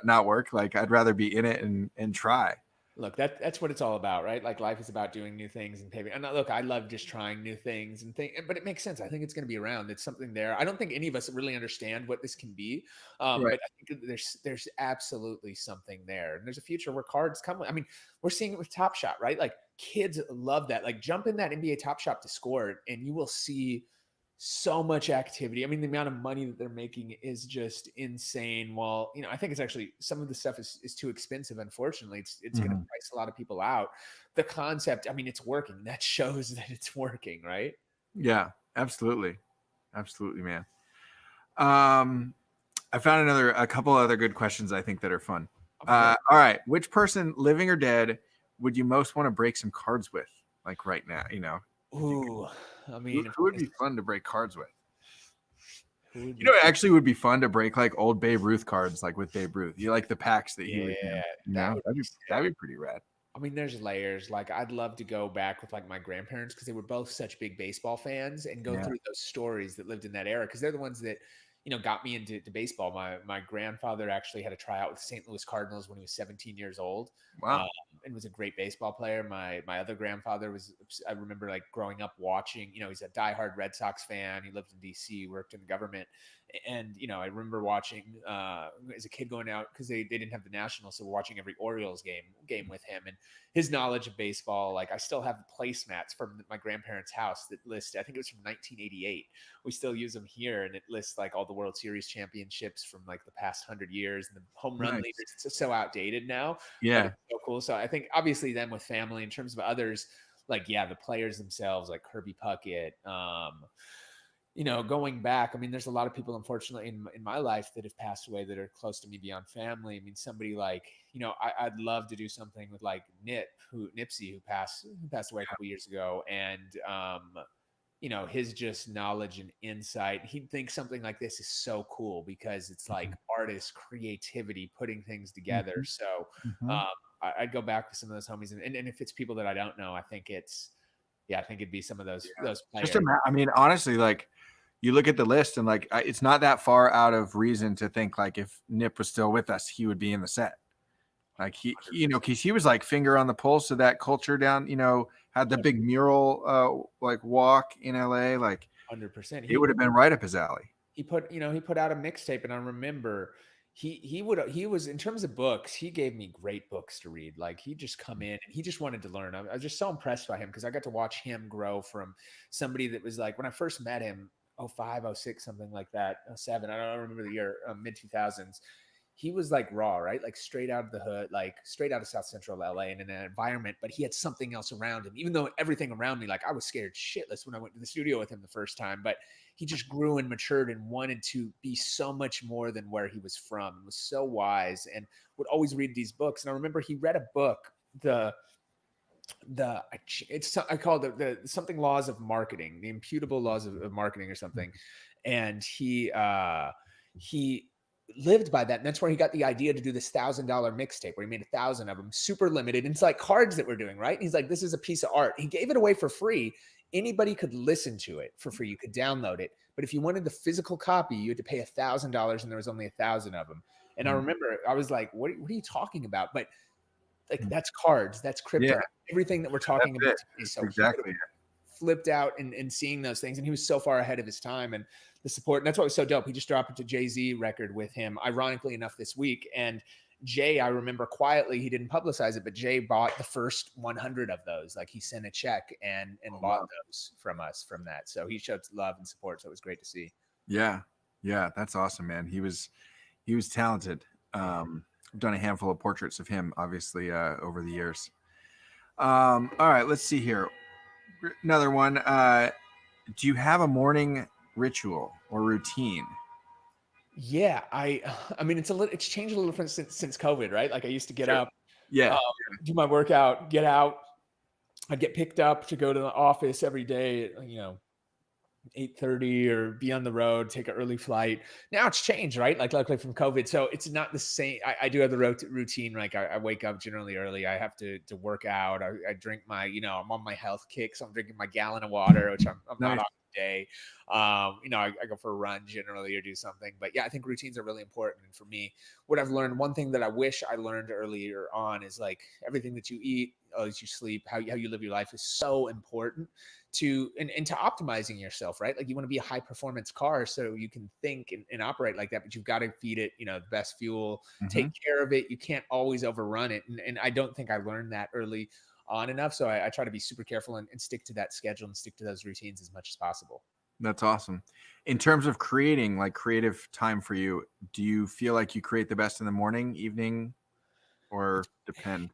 Speaker 1: not work. Like, I'd rather be in it and try.
Speaker 2: Look, that's what it's all about, right? Like, life is about doing new things and paving. And look, I love just trying new things but it makes sense. I think it's going to be around. It's something there. I don't think any of us really understand what this can be, but I think there's absolutely something there. And there's a future where cards come. I mean, we're seeing it with Top Shot, right? Like, kids love that. Like, jump in that NBA Top Shot to score, and you will see so much activity. I mean, the amount of money that they're making is just insane. Well, I think it's actually, some of the stuff is too expensive. Unfortunately, it's going to price a lot of people out. The concept, I mean, it's working. That shows that it's working, right?
Speaker 1: Yeah, absolutely. Absolutely, man. I found a couple other good questions, I think, that are fun. Okay. All right. Which person, living or dead, would you most want to break some cards with? Like right now,
Speaker 2: Ooh, I mean,
Speaker 1: who would be fun to break cards with? It actually would be fun to break like old Babe Ruth cards, like with Babe Ruth. You like the packs that he would do. That'd be pretty rad.
Speaker 2: I mean, there's layers. Like, I'd love to go back with like my grandparents, because they were both such big baseball fans, and go through those stories that lived in that era, because they're the ones that got me into baseball. My grandfather actually had a tryout with St. Louis Cardinals when he was 17 years old.
Speaker 1: Wow.
Speaker 2: And was a great baseball player. My other grandfather I remember like growing up watching, he's a diehard Red Sox fan. He lived in DC, worked in the government. And, I remember watching as a kid going out, because they didn't have the Nationals. So we're watching every Orioles game with him, and his knowledge of baseball. Like, I still have the placemats from my grandparents' house that list, I think it was from 1988. We still use them here, and it lists like all the World Series championships from like the past 100 years, and the home run leaders. It's so outdated now.
Speaker 1: Yeah.
Speaker 2: It's so cool. So I think obviously then with family, in terms of others, like, the players themselves, like Kirby Puckett, going back, I mean, there's a lot of people, unfortunately, in my life that have passed away that are close to me beyond family. I mean, somebody like, I'd love to do something with like Nipsey, who passed away a couple years ago. And you know, his just knowledge and insight, he'd think something like this is so cool because it's like artist creativity, putting things together. So um, I'd go back to some of those homies, and if it's people that I don't know, I think I think it'd be some of those players.
Speaker 1: I mean, honestly, like you look at the list and like it's not that far out of reason to think like if Nip was still with us, he would be in the set. Like he you know, because he was like finger on the pulse of that culture down, you know, had the big mural like walk in LA, like
Speaker 2: 100%.
Speaker 1: it would have been right up his alley.
Speaker 2: He put out a mixtape, and I remember he was, in terms of books, he gave me great books to read. Like he'd just come in and he just wanted to learn. I was just so impressed by him because I got to watch him grow from somebody that was like, when I first met him, 05, 06, something like that, 07, I don't remember the year, mid 2000s. He was like raw, right? Like straight out of the hood, like straight out of South Central LA and in an environment, but he had something else around him. Even though everything around me, like I was scared shitless when I went to the studio with him the first time, but he just grew and matured and wanted to be so much more than where he was from, and was so wise and would always read these books. And I remember he read a book, I call it the something laws of marketing, the imputable laws of marketing or something. And he lived by that. And that's where he got the idea to do this $1,000 mixtape where he made 1,000 of them, super limited. And it's like cards that we're doing, right? And he's like, this is a piece of art. He gave it away for free. Anybody could listen to it for free. You could download it. But if you wanted the physical copy, you had to pay $1,000, and there was only 1,000 of them. And I remember I was like, what are you talking about? But like, that's cards, that's crypto, everything that we're talking about today. So
Speaker 1: exactly.
Speaker 2: Flipped out and seeing those things, and he was so far ahead of his time, and the support, and that's what was so dope. He just dropped a Jay-Z record with him, ironically enough, this week. And Jay, I remember quietly, he didn't publicize it, but Jay bought the first 100 of those. Like he sent a check and bought those from us from that. So he showed love and support. So it was great to see.
Speaker 1: Yeah, that's awesome, man. He was talented. I've done a handful of portraits of him, obviously, over the years. All right, let's see here. Another one. Do you have a morning ritual or routine?
Speaker 2: Yeah, I mean, it's changed a little since COVID, right? Like I used to get up, do my workout, get out. I'd get picked up to go to the office every day, 8:30, or be on the road, take an early flight. Now it's changed, right? Like luckily from COVID. So it's not the same. I do have the routine. Like I wake up generally early. I have to work out. I drink my, I'm on my health kick. So I'm drinking my gallon of water, which I'm not on today. I go for a run generally or do something. But yeah, I think routines are really important. And for me, what I've learned, one thing that I wish I learned earlier on is like everything that you eat, as you sleep, how you live your life is so important to optimizing yourself, right? Like you want to be a high performance car so you can think and operate like that, but you've got to feed it, the best fuel, take care of it. You can't always overrun it. And I don't think I learned that early on enough. So I try to be super careful and stick to that schedule and stick to those routines as much as possible.
Speaker 1: That's awesome. In terms of creating, like creative time for you, do you feel like you create the best in the morning, evening, or depend?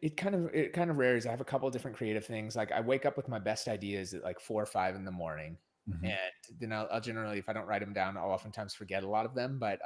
Speaker 2: It kind of varies. I have a couple of different creative things. Like I wake up with my best ideas at like 4 or 5 in the morning. And then I'll generally, if I don't write them down, I'll oftentimes forget a lot of them. But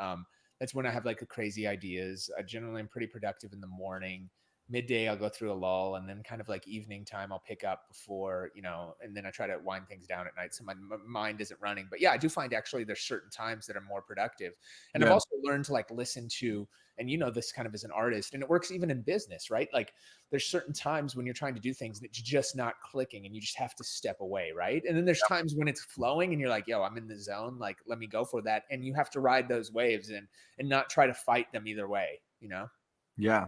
Speaker 2: that's when I have like the crazy ideas. I generally am pretty productive in the morning. Midday, I'll go through a lull, and then kind of like evening time, I'll pick up before, and then I try to wind things down at night so my mind isn't running. But yeah, I do find actually there's certain times that are more productive. And I've also learned to like listen to, and this kind of as an artist, and it works even in business, right? Like there's certain times when you're trying to do things that's just not clicking and you just have to step away, right? And then there's times when it's flowing and you're like, yo, I'm in the zone, like let me go for that. And you have to ride those waves and not try to fight them either way,
Speaker 1: Yeah.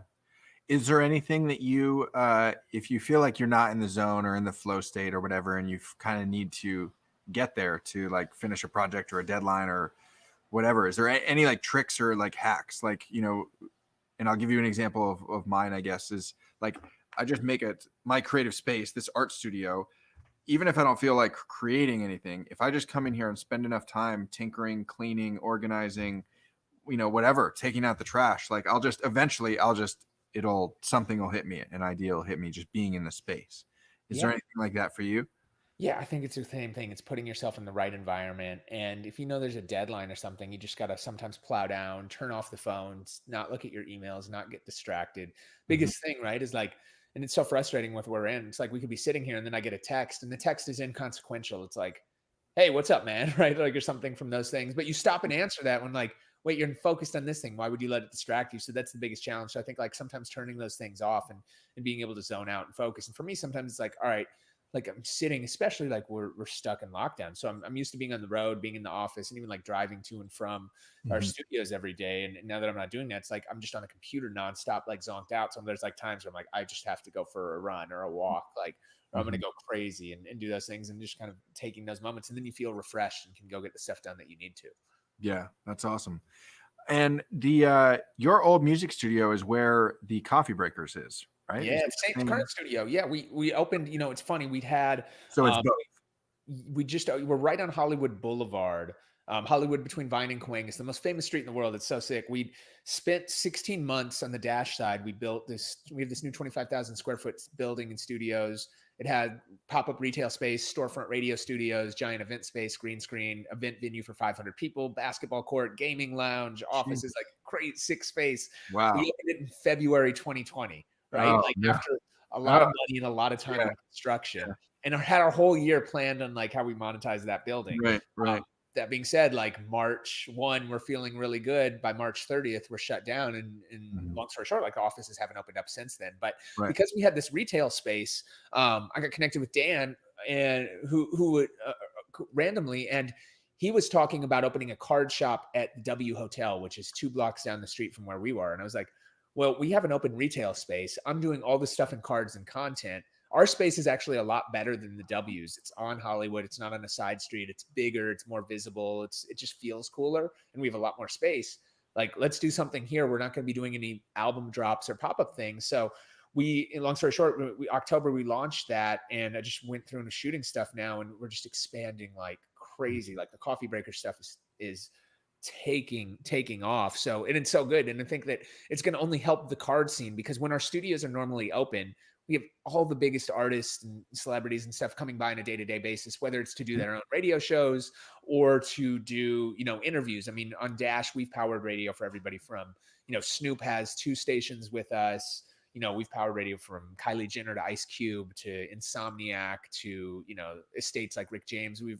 Speaker 1: Is there anything that you, if you feel like you're not in the zone or in the flow state or whatever, and you kind of need to get there to like finish a project or a deadline or whatever, is there any like tricks or like hacks? Like, and I'll give you an example of mine, I guess, is like, I just make my creative space, this art studio, even if I don't feel like creating anything, if I just come in here and spend enough time tinkering, cleaning, organizing, whatever, taking out the trash, like something will hit me, an idea will hit me just being in the space. Is there anything like that for you?
Speaker 2: Yeah, I think it's the same thing. It's putting yourself in the right environment. And if there's a deadline or something, you just got to sometimes plow down, turn off the phones, not look at your emails, not get distracted. Biggest thing, right, is like And it's so frustrating with where we're in. It's like we could be sitting here and then I get a text and the text is inconsequential. It's like, hey, what's up, man? Right? Like, or something from those things. But you stop and answer that when like, wait, you're focused on this thing. Why would you let it distract you? So that's the biggest challenge. So I think like sometimes turning those things off and being able to zone out and focus. And for me, sometimes it's like, all right, like I'm sitting, especially like we're stuck in lockdown. So I'm used to being on the road, being in the office, and even like driving to and from our studios every day. And now that I'm not doing that, it's like I'm just on a computer nonstop, like zonked out. So there's like times where I'm like, I just have to go for a run or a walk, like, or I'm going to go crazy and do those things and just kind of taking those moments. And then you feel refreshed and can go get the stuff done that you need to.
Speaker 1: Yeah, that's awesome. And the your old music studio is where the Coffee Breakers is, right?
Speaker 2: Yeah, same current studio. Yeah, we opened. You know, it's funny. We'd had
Speaker 1: So it's both.
Speaker 2: we're right on Hollywood Boulevard. Hollywood between Vine and Queen is the most famous street in the world. It's so sick. We spent 16 months on the Dash side. We have this new 25,000 square foot building and studios. It had pop-up retail space, storefront radio studios, giant event space, green screen, event venue for 500 people, basketball court, gaming lounge, offices, like great sick space.
Speaker 1: Wow.
Speaker 2: We opened it in February 2020, right?
Speaker 1: Oh,
Speaker 2: like
Speaker 1: yeah.
Speaker 2: after a lot of money and a lot of time in construction, and had our whole year planned on like how we monetize that building.
Speaker 1: Right.
Speaker 2: That being said, like March 1, we're feeling really good. By March 30th, we're shut down. And long story short, like the offices haven't opened up since then. But because we had this retail space, I got connected with Dan, and who would randomly, and he was talking about opening a card shop at the W Hotel, which is 2 blocks down the street from where we were. And I was like, well, we have an open retail space. I'm doing all this stuff in cards and content. Our space is actually a lot better than the W's. It's on Hollywood. It's not on a side street. It's bigger. It's more visible. It just feels cooler, and we have a lot more space. Like, let's do something here. We're not going to be doing any album drops or pop-up things. So long story short, October, we launched that, and I just went through and shooting stuff now, and we're just expanding like crazy. Like the Coffee Breaker stuff is taking off. So, and it's so good. And I think that it's going to only help the card scene, because when our studios are normally open, we have all the biggest artists and celebrities and stuff coming by on a day-to-day basis, whether it's to do their own radio shows or to do, interviews. I mean, on Dash, we've powered radio for everybody from, Snoop has 2 stations with us. We've powered radio from Kylie Jenner to Ice Cube to Insomniac to, estates like Rick James. If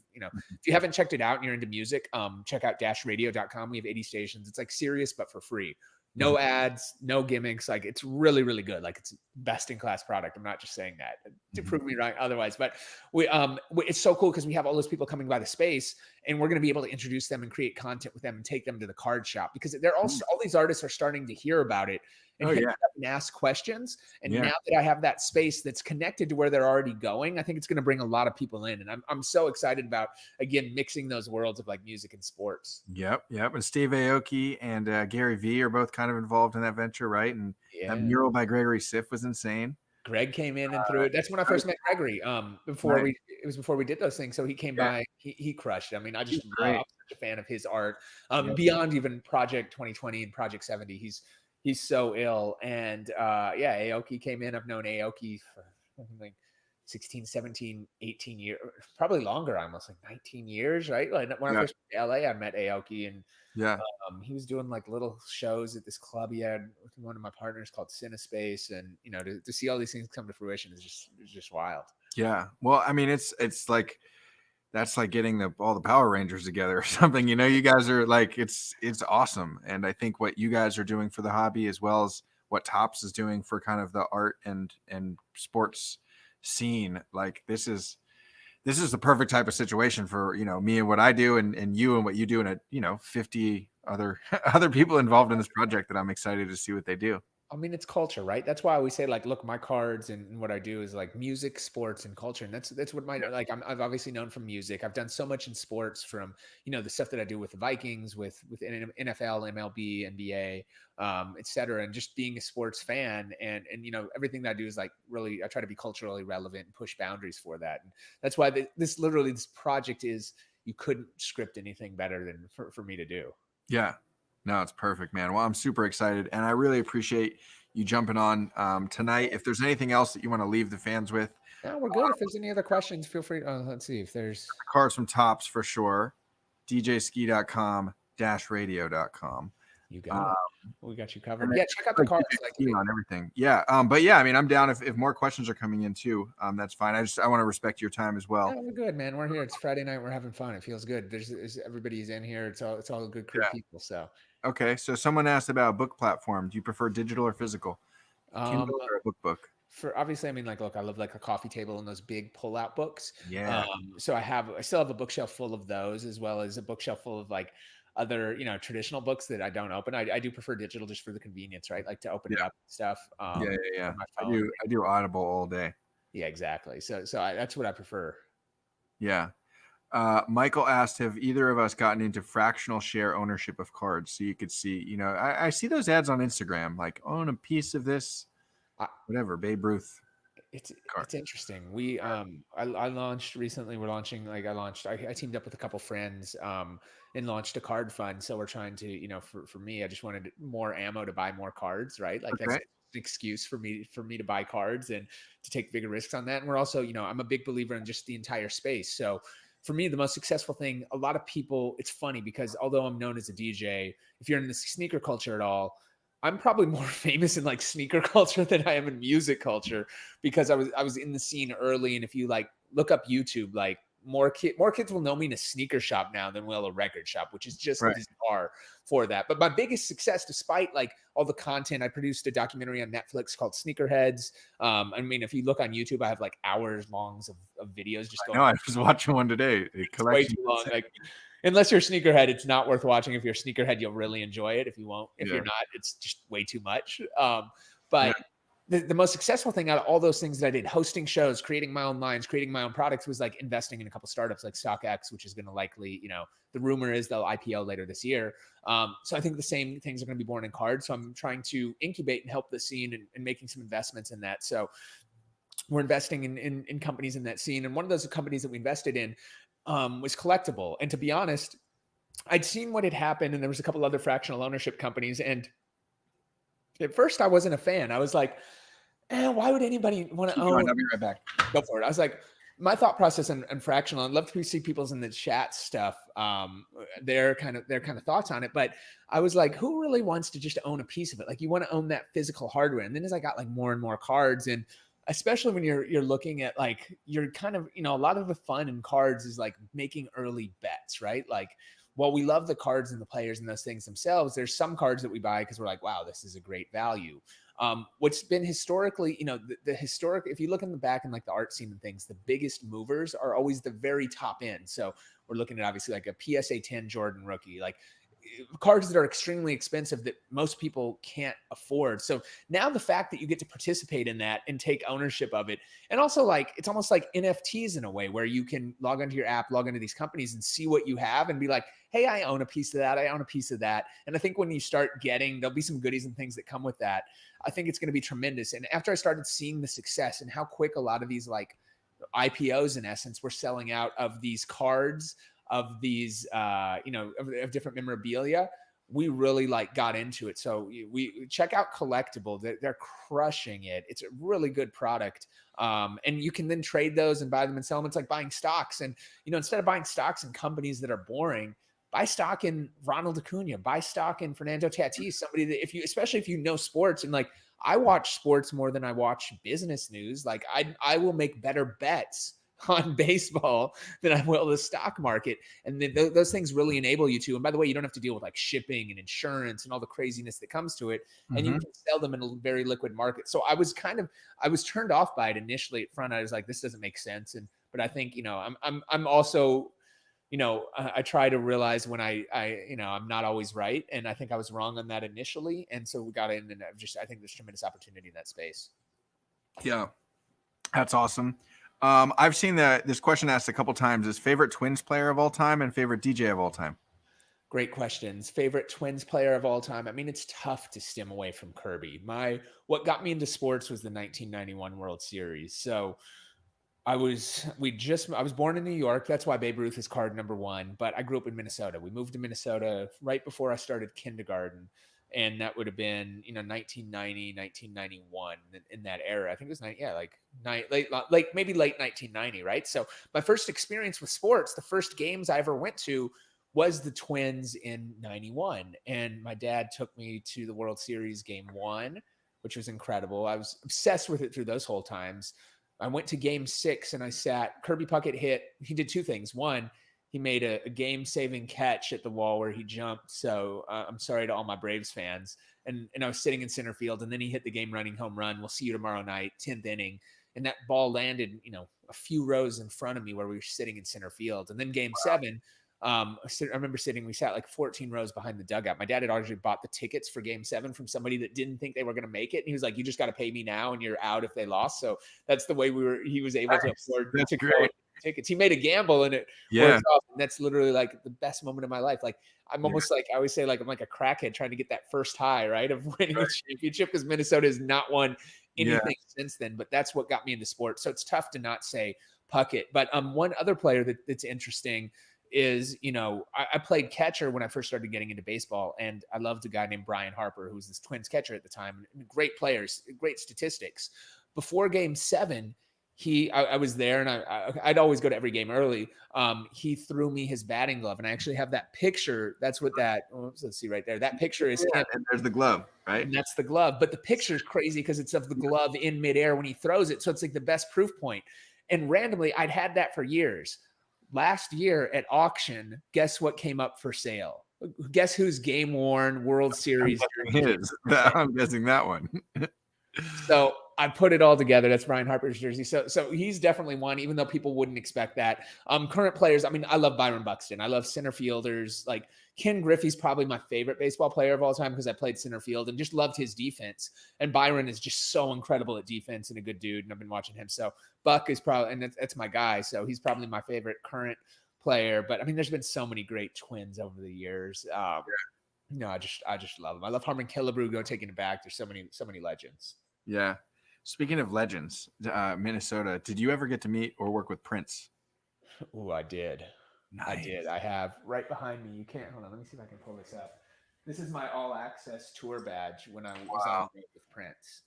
Speaker 2: you haven't checked it out and you're into music, check out dashradio.com. We have 80 stations. It's like Sirius, but for free. No ads, no gimmicks. Like, it's really, really good. Like, it's best in class product. I'm not just saying that to prove me right otherwise, but it's so cool because we have all those people coming by the space, and we're going to be able to introduce them and create content with them and take them to the card shop, because they're also, all these artists are starting to hear about it and hit up and ask questions. And now that I have that space that's connected to where they're already going, I think it's going to bring a lot of people in. And I'm so excited about, again, mixing those worlds of like music and sports.
Speaker 1: Yep. And Steve Aoki and Gary Vee are both kind of involved in that venture, right? And that mural by Gregory Siff was insane.
Speaker 2: Greg came in and threw it. That's when I first met Gregory. Before we did those things. So he came by. He crushed it. I mean, I'm such a fan of his art. Beyond even Project 2020 and Project70, he's so ill. And Aoki came in. I've known Aoki for like 16, 17, 18 years, probably longer, almost like 19 years, right? Like when I first went to LA, I met Aoki, and he was doing like little shows at this club he had with one of my partners called Cinespace, and to see all these things come to fruition is just wild.
Speaker 1: Yeah. Well, I mean, it's like, that's like getting all the Power Rangers together or something. You guys are like, it's awesome. And I think what you guys are doing for the hobby, as well as what Topps is doing for kind of the art and sports scene, like this is the perfect type of situation for me and what I do, and you and what you do, and 50 other people involved in this project that I'm excited to see what they do.
Speaker 2: I mean, it's culture, right? That's why I always say, like, look, my cards and what I do is like music, sports, and culture. And that's what I've obviously known from music. I've done so much in sports, from, the stuff that I do with the Vikings, with NFL, MLB, NBA, et cetera. And just being a sports fan, and everything that I do is like, really, I try to be culturally relevant and push boundaries for that. And that's why this project is, you couldn't script anything better than for me to do.
Speaker 1: Yeah. No, it's perfect, man. Well, I'm super excited, and I really appreciate you jumping on tonight. If there's anything else that you want to leave the fans with.
Speaker 2: No, we're good. If there's any other questions, feel free. Let's see if there's
Speaker 1: cards from Topps for sure. DJSKEE.com, -radio.com.
Speaker 2: You got it. We got you covered.
Speaker 1: And
Speaker 2: Yeah, check out the cards. Like,
Speaker 1: on everything. Yeah. But yeah, I mean, I'm down if more questions are coming in too. That's fine. I want to respect your time as well.
Speaker 2: yeah, we're good, man. We're here. It's Friday night. We're having fun. It feels good. There's everybody's in here. It's all a good crew of people. So
Speaker 1: Okay. So someone asked about a book platform. Do you prefer digital or physical? Kindle or a book?
Speaker 2: For obviously, I mean, like, look, I love like a coffee table and those big pull-out books.
Speaker 1: Yeah.
Speaker 2: So I still have a bookshelf full of those, as well as a bookshelf full of like other, traditional books that I don't open. I do prefer digital just for the convenience, right? Like to open it up and stuff.
Speaker 1: Yeah.
Speaker 2: On my phone.
Speaker 1: I do Audible all day.
Speaker 2: Yeah, exactly. So that's what I prefer.
Speaker 1: Yeah. Michael asked, have either of us gotten into fractional share ownership of cards? So you could see, I see those ads on Instagram, like own a piece of this, whatever, Babe Ruth.
Speaker 2: It's interesting. We I launched recently. I teamed up with a couple friends and launched a card fund. So we're trying to, for me, I just wanted more ammo to buy more cards, right? Like that's an excuse for me to buy cards and to take bigger risks on that. And we're also, I'm a big believer in just the entire space. So for me, the most successful thing, a lot of people, it's funny because although I'm known as a DJ, if you're in the sneaker culture at all, I'm probably more famous in like sneaker culture than I am in music culture because I was in the scene early. And if you like look up YouTube, like more kids will know me in a sneaker shop now than will a record shop, which is just bizarre for that. But my biggest success, despite like all the content, I produced a documentary on Netflix called Sneakerheads. I mean, if you look on YouTube, I have like hours longs of videos just going.
Speaker 1: No, I was watching one today.
Speaker 2: It's way too long. Like, unless you're a sneakerhead, it's not worth watching. If you're a sneakerhead, you'll really enjoy it. If you're not, it's just way too much. But the most successful thing out of all those things that I did, hosting shows, creating my own lines, creating my own products, was like investing in a couple startups like StockX, which is going to likely, the rumor is they'll IPO later this year. So I think the same things are going to be born in cards. So I'm trying to incubate and help the scene and making some investments in that. So we're investing in companies in that scene. And one of those companies that we invested in was Collectible. And to be honest, I'd seen what had happened, and there was a couple other fractional ownership companies. And at first I wasn't a fan. I was like, why would anybody want to own?
Speaker 1: I'll be right back.
Speaker 2: Go for it. I was like, my thought process and fractional, I'd love to see people's in the chat stuff, their kind of thoughts on it. But I was like, who really wants to just own a piece of it? Like, you want to own that physical hardware. And then as I got like more and more cards, and especially when you're looking at like, you're kind of, a lot of the fun in cards is like making early bets, right? Like, while we love the cards and the players and those things themselves, there's some cards that we buy because we're like, wow, this is a great value. What's been historically, the historic, if you look in the back in like the art scene and things, the biggest movers are always the very top end. So we're looking at obviously like a PSA 10 Jordan rookie, like cards that are extremely expensive that most people can't afford. So now the fact that you get to participate in that and take ownership of it, and also like, it's almost like NFTs in a way where you can log onto your app, log into these companies and see what you have and be like, hey, I own a piece of that. I own a piece of that. And I think when you start getting, there'll be some goodies and things that come with that. I think it's going to be tremendous. And after I started seeing the success and how quick a lot of these like IPOs in essence were selling out of these cards, of these, of different memorabilia, we really like got into it. So we check out Collectible. They're crushing it. It's a really good product. And you can then trade those and buy them and sell them. It's like buying stocks. And, instead of buying stocks in companies that are boring, buy stock in Ronald Acuna, buy stock in Fernando Tatis, somebody that especially if you know sports, and like I watch sports more than I watch business news. Like I will make better bets on baseball than I will the stock market. And then those things really enable you to, and by the way, you don't have to deal with like shipping and insurance and all the craziness that comes to it. And you can sell them in a very liquid market. So I was turned off by it initially at front. I was like, this doesn't make sense. But I think, I'm also, I try to realize when I'm not always right. And I think I was wrong on that initially. And so we got in, and I think there's tremendous opportunity in that space.
Speaker 1: Yeah, that's awesome. I've seen this question asked a couple times: is favorite Twins player of all time and favorite DJ of all time?
Speaker 2: Great questions. Favorite Twins player of all time. I mean, it's tough to stem away from Kirby. What got me into sports was the 1991 World Series. So I was born in New York. That's why Babe Ruth is card number one. But I grew up in Minnesota. We moved to Minnesota right before I started kindergarten. And that would have been, 1990, 1991 in that era. I think it was maybe late 1990, right? So my first experience with sports, the first games I ever went to was the Twins in 91. And my dad took me to the World Series game 1, which was incredible. I was obsessed with it through those whole times. I went to game 6 and I sat. Kirby Puckett hit. He did 2 things. One, he made a game-saving catch at the wall where he jumped. So I'm sorry to all my Braves fans. And I was sitting in center field, and then he hit the game-running home run. We'll see you tomorrow night, 10th inning. And that ball landed, a few rows in front of me where we were sitting in center field. And then game 7, I remember we sat like 14 rows behind the dugout. My dad had already bought the tickets for game 7 from somebody that didn't think they were going to make it. And he was like, you just got to pay me now and you're out if they lost. So that's the way he was able to afford to go tickets. He made a gamble and it worked off. And that's literally like the best moment of my life. Like I'm almost like, I always say, like, I'm like a crackhead trying to get that first high, right, of winning a championship, because Minnesota has not won anything since then. But that's what got me into sports. So it's tough to not say Puckett. But one other player that's interesting is, I played catcher when I first started getting into baseball, and I loved a guy named Brian Harper, who was this Twins catcher at the time. Great players, great statistics. Before game 7, I was there, and I'd always go to every game early. He threw me his batting glove, and I actually have that picture. That's what let's see right there. That picture is him.
Speaker 1: And there's the glove, right?
Speaker 2: And that's the glove. But the picture is crazy because it's of the glove in midair when he throws it. So it's like the best proof point. And randomly, I'd had that for years. Last year at auction, guess what came up for sale? Guess whose game-worn World Series?
Speaker 1: I'm guessing that one.
Speaker 2: So I put it all together. That's Brian Harper's jersey. So he's definitely one, even though people wouldn't expect that. Current players, I mean, I love Byron Buxton. I love center fielders. Like Ken Griffey's probably my favorite baseball player of all time because I played center field and just loved his defense. And Byron is just so incredible at defense and a good dude. And I've been watching him. So Buck is probably, and that's my guy. So he's probably my favorite current player. But I mean, there's been so many great Twins over the years. I just love them. I love Harmon Killebrew taking it back. There's so many legends.
Speaker 1: Yeah. Speaking of legends, Minnesota, did you ever get to meet or work with Prince?
Speaker 2: Oh, I did.
Speaker 1: Nice.
Speaker 2: I did. I have right behind me. You can't, hold on. Let me see if I can pull this up. This is my all access tour badge when I was on the road with Prince.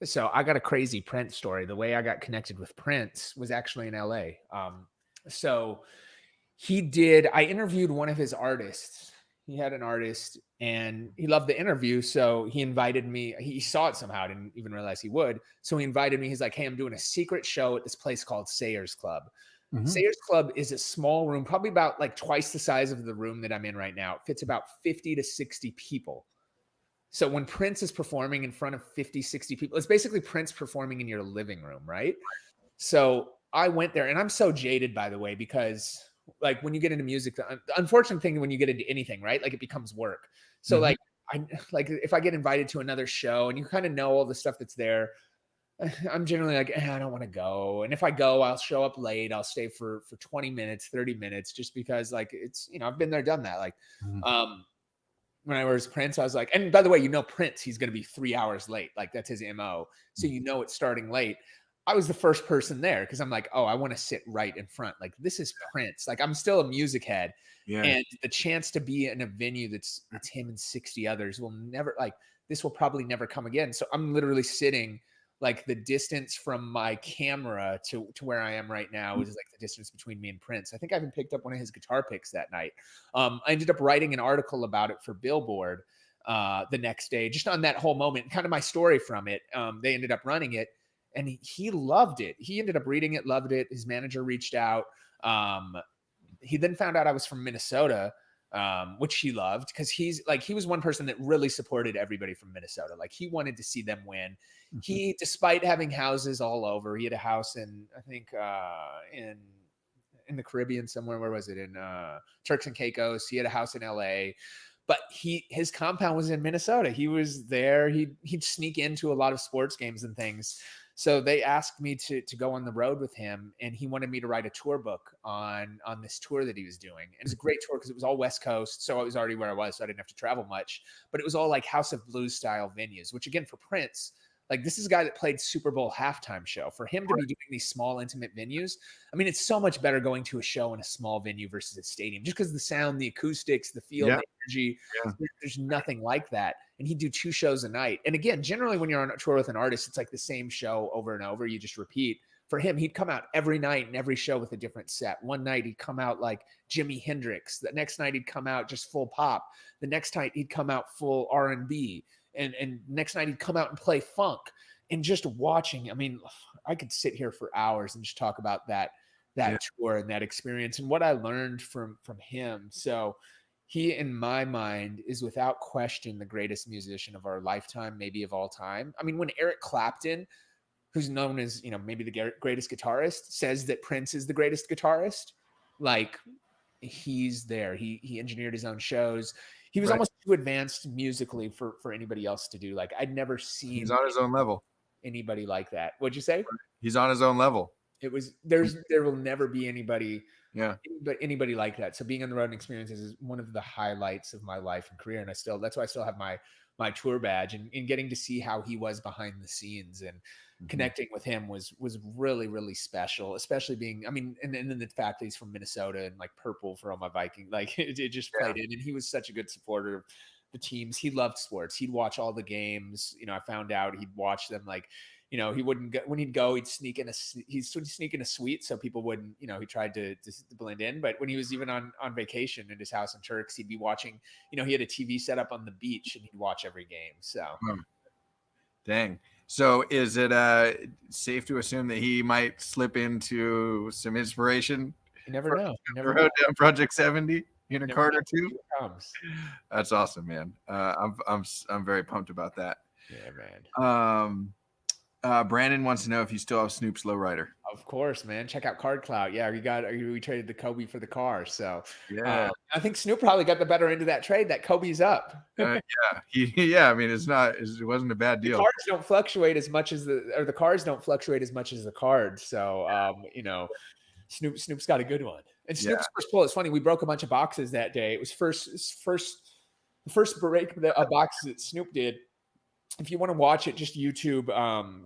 Speaker 2: So I got a crazy Prince story. The way I got connected with Prince was actually in LA. So I interviewed one of his artists. He had an artist and he loved the interview. So he invited me. He saw it somehow. I didn't even realize he would. So he invited me. He's like, hey, I'm doing a secret show at this place called Sayers Club. Mm-hmm. Sayers Club is a small room, probably about like twice the size of the room that I'm in right now. It fits about 50 to 60 people. So when Prince is performing in front of 50, 60 people, it's basically Prince performing in your living room, right? So I went there, and I'm so jaded, by the way, because like when you get into music, the unfortunate thing when you get into anything, right? Like it becomes work. So like if I get invited to another show and you kind of know all the stuff that's there, I'm generally like, I don't want to go. And if I go, I'll show up late. I'll stay for 20 minutes, 30 minutes, just because like it's, I've been there, done that. Like, when I was Prince, I was like, and by the way, Prince, he's going to be 3 hours late. Like that's his MO. So, it's starting late. I was the first person there because I'm like, oh, I want to sit right in front. Like this is Prince. Like I'm still a music head. Yeah. And the chance to be in a venue that's him and 60 others this will probably never come again. So I'm literally sitting like the distance from my camera to where I am right now is like the distance between me and Prince. I think I even picked up one of his guitar picks that night. I ended up writing an article about it for Billboard the next day, just on that whole moment, kind of my story from it. They ended up running it. And he loved it. He ended up reading it, loved it. His manager reached out. He then found out I was from Minnesota, which he loved because he was one person that really supported everybody from Minnesota. Like he wanted to see them win. Mm-hmm. He, despite having houses all over, he had a house in, I think, in the Caribbean somewhere. Where was it? In Turks and Caicos. He had a house in LA. But his compound was in Minnesota. He was there. He'd sneak into a lot of sports games and things. So they asked me to go on the road with him, and he wanted me to write a tour book on this tour that he was doing. And it was a great tour because it was all West Coast. So I was already where I was, so I didn't have to travel much. But it was all like House of Blues style venues, which again, for Prince, like this is a guy that played Super Bowl halftime show. For him to be doing these small, intimate venues, I mean, it's so much better going to a show in a small venue versus a stadium, just because the sound, the acoustics, the feel, the energy, there's nothing like that. And he'd do 2 shows a night. And again, generally when you're on a tour with an artist, it's like the same show over and over. You just repeat. for him, he'd come out every night and every show with a different set. One night he'd come out like Jimi Hendrix. The next night he'd come out just full pop. The next night he'd come out full R&B. And next night he'd come out and play funk. And just watching, I mean, I could sit here for hours and just talk about that tour and that experience and what I learned from him. So he, in my mind, is without question the greatest musician of our lifetime, maybe of all time. I mean, when Eric Clapton, who's known as, maybe the greatest guitarist, says that Prince is the greatest guitarist, like, he's there. He engineered his own shows. He was almost too advanced musically for anybody else to do. Like, I'd never seen.
Speaker 1: He's on his own level.
Speaker 2: Anybody like that. What'd you say?
Speaker 1: He's on his own level.
Speaker 2: There will never be anybody.
Speaker 1: Yeah.
Speaker 2: Anybody like that. So being on the road and experiences is one of the highlights of my life and career. And that's why I still have my tour badge, and getting to see how he was behind the scenes and connecting with him was really, really special, especially being, I mean, and then the fact that he's from Minnesota and like purple for all my Viking, like it just played in. And he was such a good supporter of the teams. He loved sports. He'd watch all the games. I found out he'd watch them, like, he wouldn't go, when he'd go, he'd sneak in a suite so people wouldn't, he tried to blend in. But when he was even on vacation at his house in Turks, he'd be watching, he had a TV set up on the beach and he'd watch every game. So
Speaker 1: dang. So is it safe to assume that he might slip into some inspiration?
Speaker 2: You never know.
Speaker 1: Down Project70 in a card or two? That's awesome, man. I'm very pumped about that.
Speaker 2: Yeah, man.
Speaker 1: Brandon wants to know if you still have Snoop's lowrider.
Speaker 2: Of course, man. Check out Card Clout. Yeah, we traded the Kobe for the car. So
Speaker 1: yeah,
Speaker 2: I think Snoop probably got the better end of that trade. That Kobe's up.
Speaker 1: Yeah. I mean, it wasn't a bad deal.
Speaker 2: The cards don't fluctuate as much as the cars don't fluctuate as much as the cards. So Snoop's got a good one. And Snoop's first pull, it's funny, we broke a bunch of boxes that day. It was the first break a box that Snoop did. If you want to watch it, just YouTube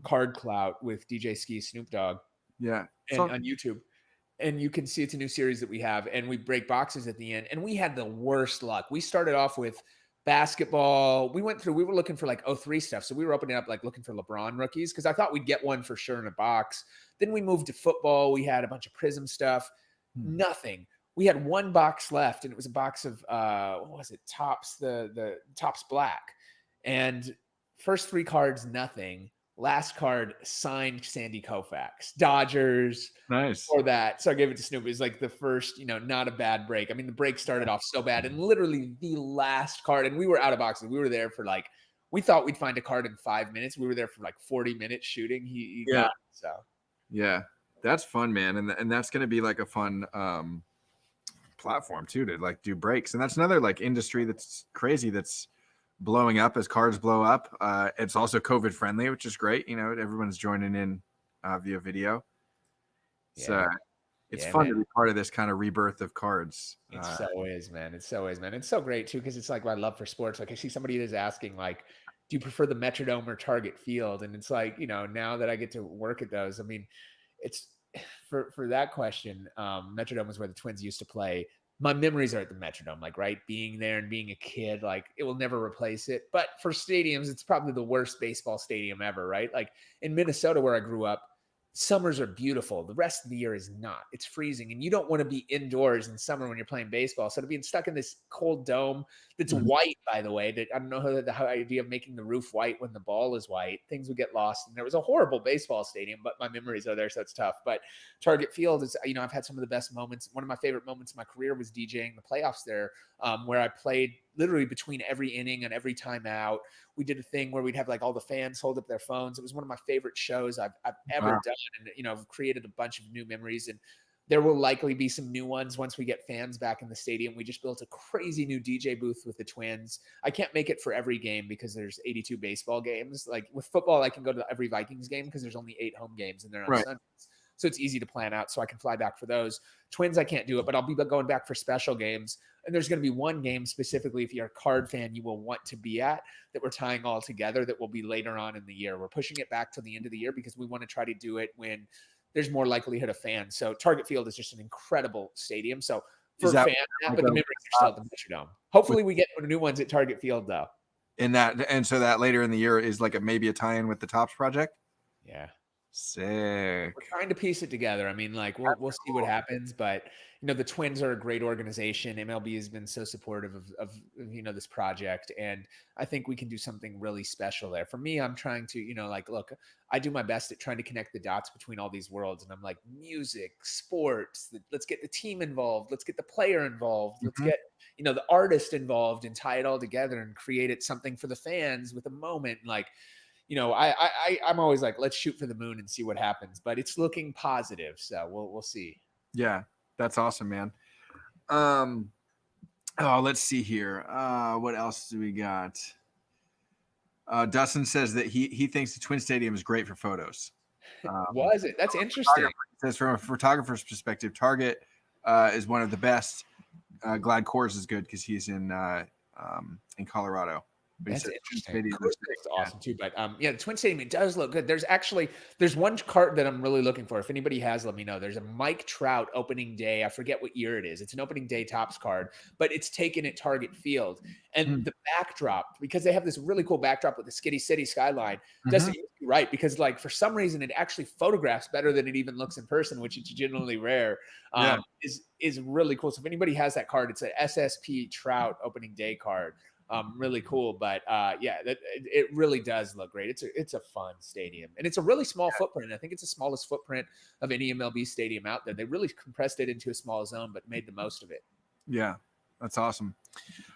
Speaker 2: Card Clout with DJ SKEE Snoop Dogg.
Speaker 1: Yeah.
Speaker 2: And on YouTube. And you can see it's a new series that we have. And we break boxes at the end. And we had the worst luck. We started off with basketball. We were looking for like 03 stuff. So we were opening up like looking for LeBron rookies because I thought we'd get one for sure in a box. Then we moved to football. We had a bunch of Prism stuff. Nothing. We had one box left, and it was a box of what was it? Topps, the Topps Black. And first three cards, nothing. Last card, signed Sandy Koufax, Dodgers.
Speaker 1: Nice.
Speaker 2: Or that. So I gave it to Snoop. It was like the first, not a bad break. I mean, the break started off so bad, and literally the last card, and we were out of boxes. We were there for like, we thought we'd find a card in 5 minutes. We were there for like 40 minutes shooting. He got it, so.
Speaker 1: Yeah, that's fun, man. And that's going to be like a fun platform too, to like do breaks. And that's another like industry that's crazy, that's blowing up as cards blow up. It's also COVID friendly, which is great. Everyone's joining in via video. So it's fun to be part of this kind of rebirth of cards.
Speaker 2: It so is, man. It's so great too, because it's like my love for sports. Like I see somebody that's asking, like, do you prefer the Metrodome or Target Field? And it's like, now that I get to work at those, I mean, it's for that question. Metrodome was where the Twins used to play. My memories are at the Metrodome, like, right, being there and being a kid, like, it will never replace it. But for stadiums, it's probably the worst baseball stadium ever, right? Like in Minnesota, where I grew up, summers are beautiful. The rest of the year is not. It's freezing, and you don't want to be indoors in summer when you're playing baseball. So to be stuck in this cold dome that's white, by the way, that I don't know how the idea of making the roof white when the ball is white, things would get lost. And there was a horrible baseball stadium, but my memories are there, so it's tough. But Target Field is, I've had some of the best moments. One of my favorite moments in my career was DJing the playoffs there, where I played literally between every inning and every time out. We did a thing where we'd have like all the fans hold up their phones. It was one of my favorite shows I've ever done. And, I've created a bunch of new memories, and there will likely be some new ones once we get fans back in the stadium. We just built a crazy new DJ booth with the Twins. I can't make it for every game because there's 82 baseball games. Like with football, I can go to every Vikings game because there's only 8 home games and they're on Sundays. So it's easy to plan out, so I can fly back for those. Twins, I can't do it, but I'll be going back for special games. And there's going to be one game specifically, if you're a card fan, you will want to be at, that we're tying all together, that will be later on in the year. We're pushing it back to the end of the year because we want to try to do it when there's more likelihood of fans. So Target Field is just an incredible stadium. So for fans, but the memories are still at the Metrodome. Hopefully we get new ones at Target Field, though.
Speaker 1: And so that later in the year is like maybe a tie-in with the Topps Project?
Speaker 2: Yeah.
Speaker 1: Sick.
Speaker 2: We're trying to piece it together. I mean, like we'll see what happens, but the Twins are a great organization. MLB has been so supportive of this project, and I think we can do something really special there. For me, I'm trying to like look, I do my best at trying to connect the dots between all these worlds, and I'm like music, sports. Let's get the team involved. Let's get the player involved. Let's get the artist involved and tie it all together and create it something for the fans with a moment like. I'm always like, let's shoot for the moon and see what happens, but it's looking positive. So we'll see.
Speaker 1: Yeah, that's awesome, man. Let's see here. What else do we got? Dustin says that he thinks the Twin Stadium is great for photos.
Speaker 2: Was it? That's interesting.
Speaker 1: Says from a photographer's perspective, Target is one of the best. Glad Coors is good because he's in Colorado. But
Speaker 2: that's interesting. It's awesome too. But the Twin Stadium, it does look good. There's one card that I'm really looking for. If anybody has, let me know. There's a Mike Trout opening day. I forget what year it is. It's an opening day Topps card, but it's taken at Target Field. And the backdrop, because they have this really cool backdrop with the Skitty City skyline, doesn't right because like for some reason it actually photographs better than it even looks in person, which is generally rare. Is really cool. So if anybody has that card, it's an SSP Trout opening day card. Really cool, but it really does look great. It's a fun stadium, and it's a really small footprint. I think it's the smallest footprint of any MLB stadium out there. They really compressed it into a small zone, but made the most of it.
Speaker 1: Yeah, that's awesome.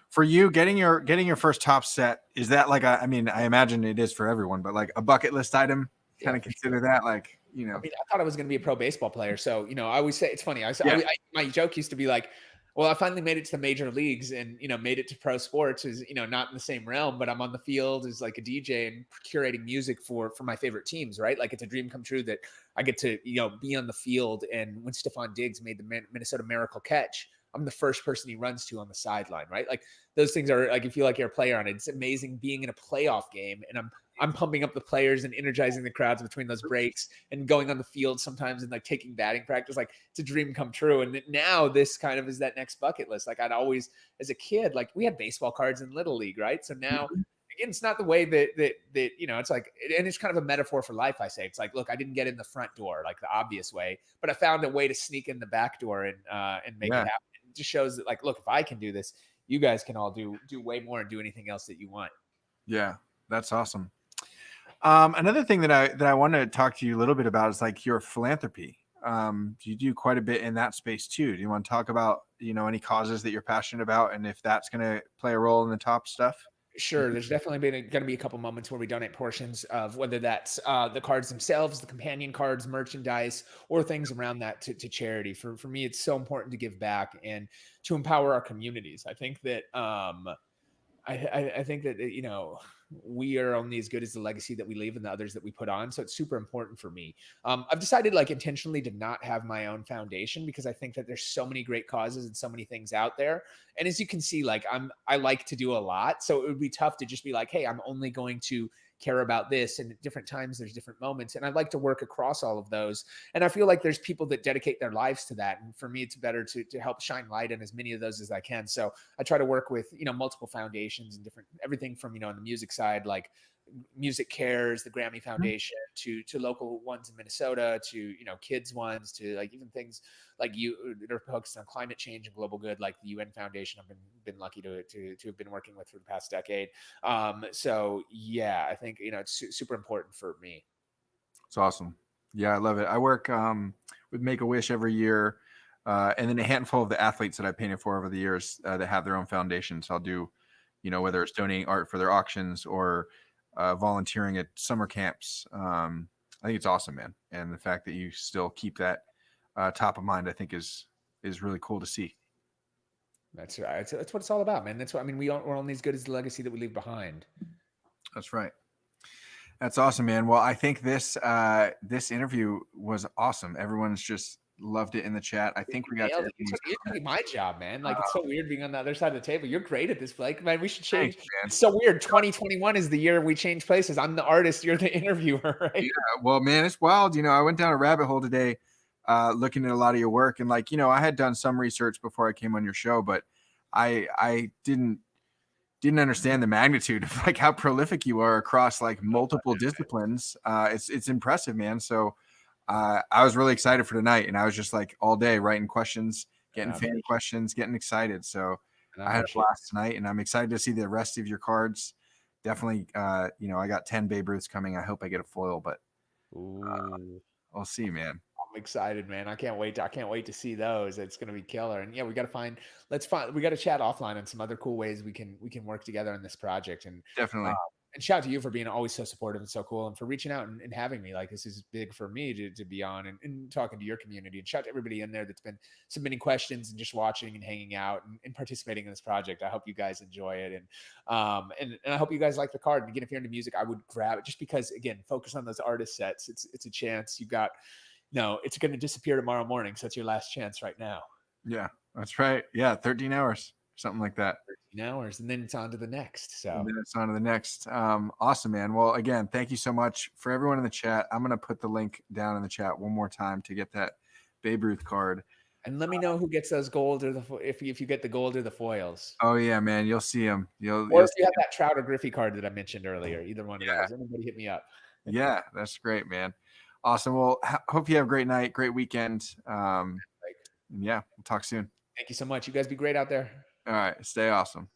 Speaker 1: For you, getting your first Topps set, is that like I imagine it is for everyone, but like a bucket list item? Kind of consider that like
Speaker 2: I mean, I thought I was going to be a pro baseball player, so I always say it's funny. My joke used to be like, well, I finally made it to the major leagues and, made it to pro sports is, not in the same realm, but I'm on the field as like a DJ and curating music for my favorite teams, right? Like it's a dream come true that I get to, be on the field. And when Stephon Diggs made the Minnesota Miracle catch, I'm the first person he runs to on the sideline, right? Like those things are like, you feel like you're a player on it. It's amazing being in a playoff game and I'm pumping up the players and energizing the crowds between those breaks and going on the field sometimes and like taking batting practice. Like it's a dream come true. And now this kind of is that next bucket list. Like I'd always, as a kid, like we had baseball cards in Little League, right? So now again, it's not the way that it's like, and it's kind of a metaphor for life. I say it's like, look, I didn't get in the front door, like the obvious way, but I found a way to sneak in the back door and make it happen. It just shows that like, look, if I can do this, you guys can all do way more and do anything else that you want.
Speaker 1: Yeah, that's awesome. Another thing that I want to talk to you a little bit about is like your philanthropy. You do quite a bit in that space too. Do you want to talk about, any causes that you're passionate about and if that's going to play a role in the top stuff?
Speaker 2: Sure. There's definitely going to be a couple moments where we donate portions of whether that's the cards themselves, the companion cards, merchandise, or things around that to charity. For me, it's so important to give back and to empower our communities. I think that I think that, we are only as good as the legacy that we leave and the others that we put on. So it's super important for me. I've decided like intentionally to not have my own foundation because I think that there's so many great causes and so many things out there. And as you can see, like I like to do a lot. So it would be tough to just be like, hey, I'm only going to care about this. And at different times, there's different moments. And I'd like to work across all of those. And I feel like there's people that dedicate their lives to that. And for me, it's better to help shine light on as many of those as I can. So I try to work with, multiple foundations and everything from, on the music side, like Music Cares, the Grammy Foundation, to local ones in Minnesota, to kids ones, to like even things like that are focused on climate change and global good, like the UN Foundation. I've been lucky to have been working with for the past decade. So yeah, I think it's super important for me.
Speaker 1: It's awesome. Yeah, I love it. I work with Make-A-Wish every year, and then a handful of the athletes that I painted for over the years that have their own foundations. I'll do, whether it's donating art for their auctions or volunteering at summer camps. I think it's awesome, man. And the fact that you still keep that top of mind, I think is really cool to see.
Speaker 2: That's right. That's what it's all about, man. That's what we're only as good as the legacy that we leave behind.
Speaker 1: That's right. That's awesome, man. Well, I think this interview was awesome. Everyone's just loved it in the chat. I think we got to
Speaker 2: it's my job, man. Like it's so weird being on the other side of the table. You're great at this, Blake. Man, we should change.
Speaker 1: Thanks,
Speaker 2: it's so weird. 2021 is the year we change places. I'm the artist, you're the interviewer, right?
Speaker 1: Yeah, well, man, it's wild. I went down a rabbit hole today looking at a lot of your work, and like, I had done some research before I came on your show, but I didn't didn't understand the magnitude of like how prolific you are across like multiple disciplines. It's impressive, man. So I was really excited for tonight, and I was just like all day writing questions, getting fan questions, getting excited. So I had a blast tonight, and I'm excited to see the rest of your cards. Definitely, you know, I got 10 Babe Ruths coming. I hope I get a foil, but we'll see, man.
Speaker 2: I'm excited, man. I can't wait. I can't wait to see those. It's going to be killer. And yeah, we got to find. We got to chat offline on some other cool ways we can work together on this project.
Speaker 1: Definitely.
Speaker 2: And shout out to you for being always so supportive and so cool, and for reaching out and having me. Like, this is big for me to be on and talking to your community. And shout out to everybody in there that's been submitting questions and just watching and hanging out and participating in this project. I hope you guys enjoy it, and I hope you guys like the card. And again, if you're into music, I would grab it just because, again, focus on those artist sets. It's a chance you got. No, it's going to disappear tomorrow morning, so it's your last chance right now.
Speaker 1: Yeah, that's right. Yeah, 13 hours, something like that.
Speaker 2: 13 hours, and then it's on to the next. So
Speaker 1: and then it's on to the next. Awesome, man. Well, again, thank you so much for everyone in the chat. I'm going to put the link down in the chat one more time to get that Babe Ruth card.
Speaker 2: And let me know who gets those gold or if you get the gold or the foils.
Speaker 1: Oh yeah, man, you'll see them.
Speaker 2: Or if you have that Trout or Griffey card that I mentioned earlier, either one of those. Anybody hit me up.
Speaker 1: Yeah, that's great, man. Awesome. Well, hope you have a great night, great weekend. Yeah, we'll talk soon.
Speaker 2: Thank you so much. You guys be great out there.
Speaker 1: All right, stay awesome.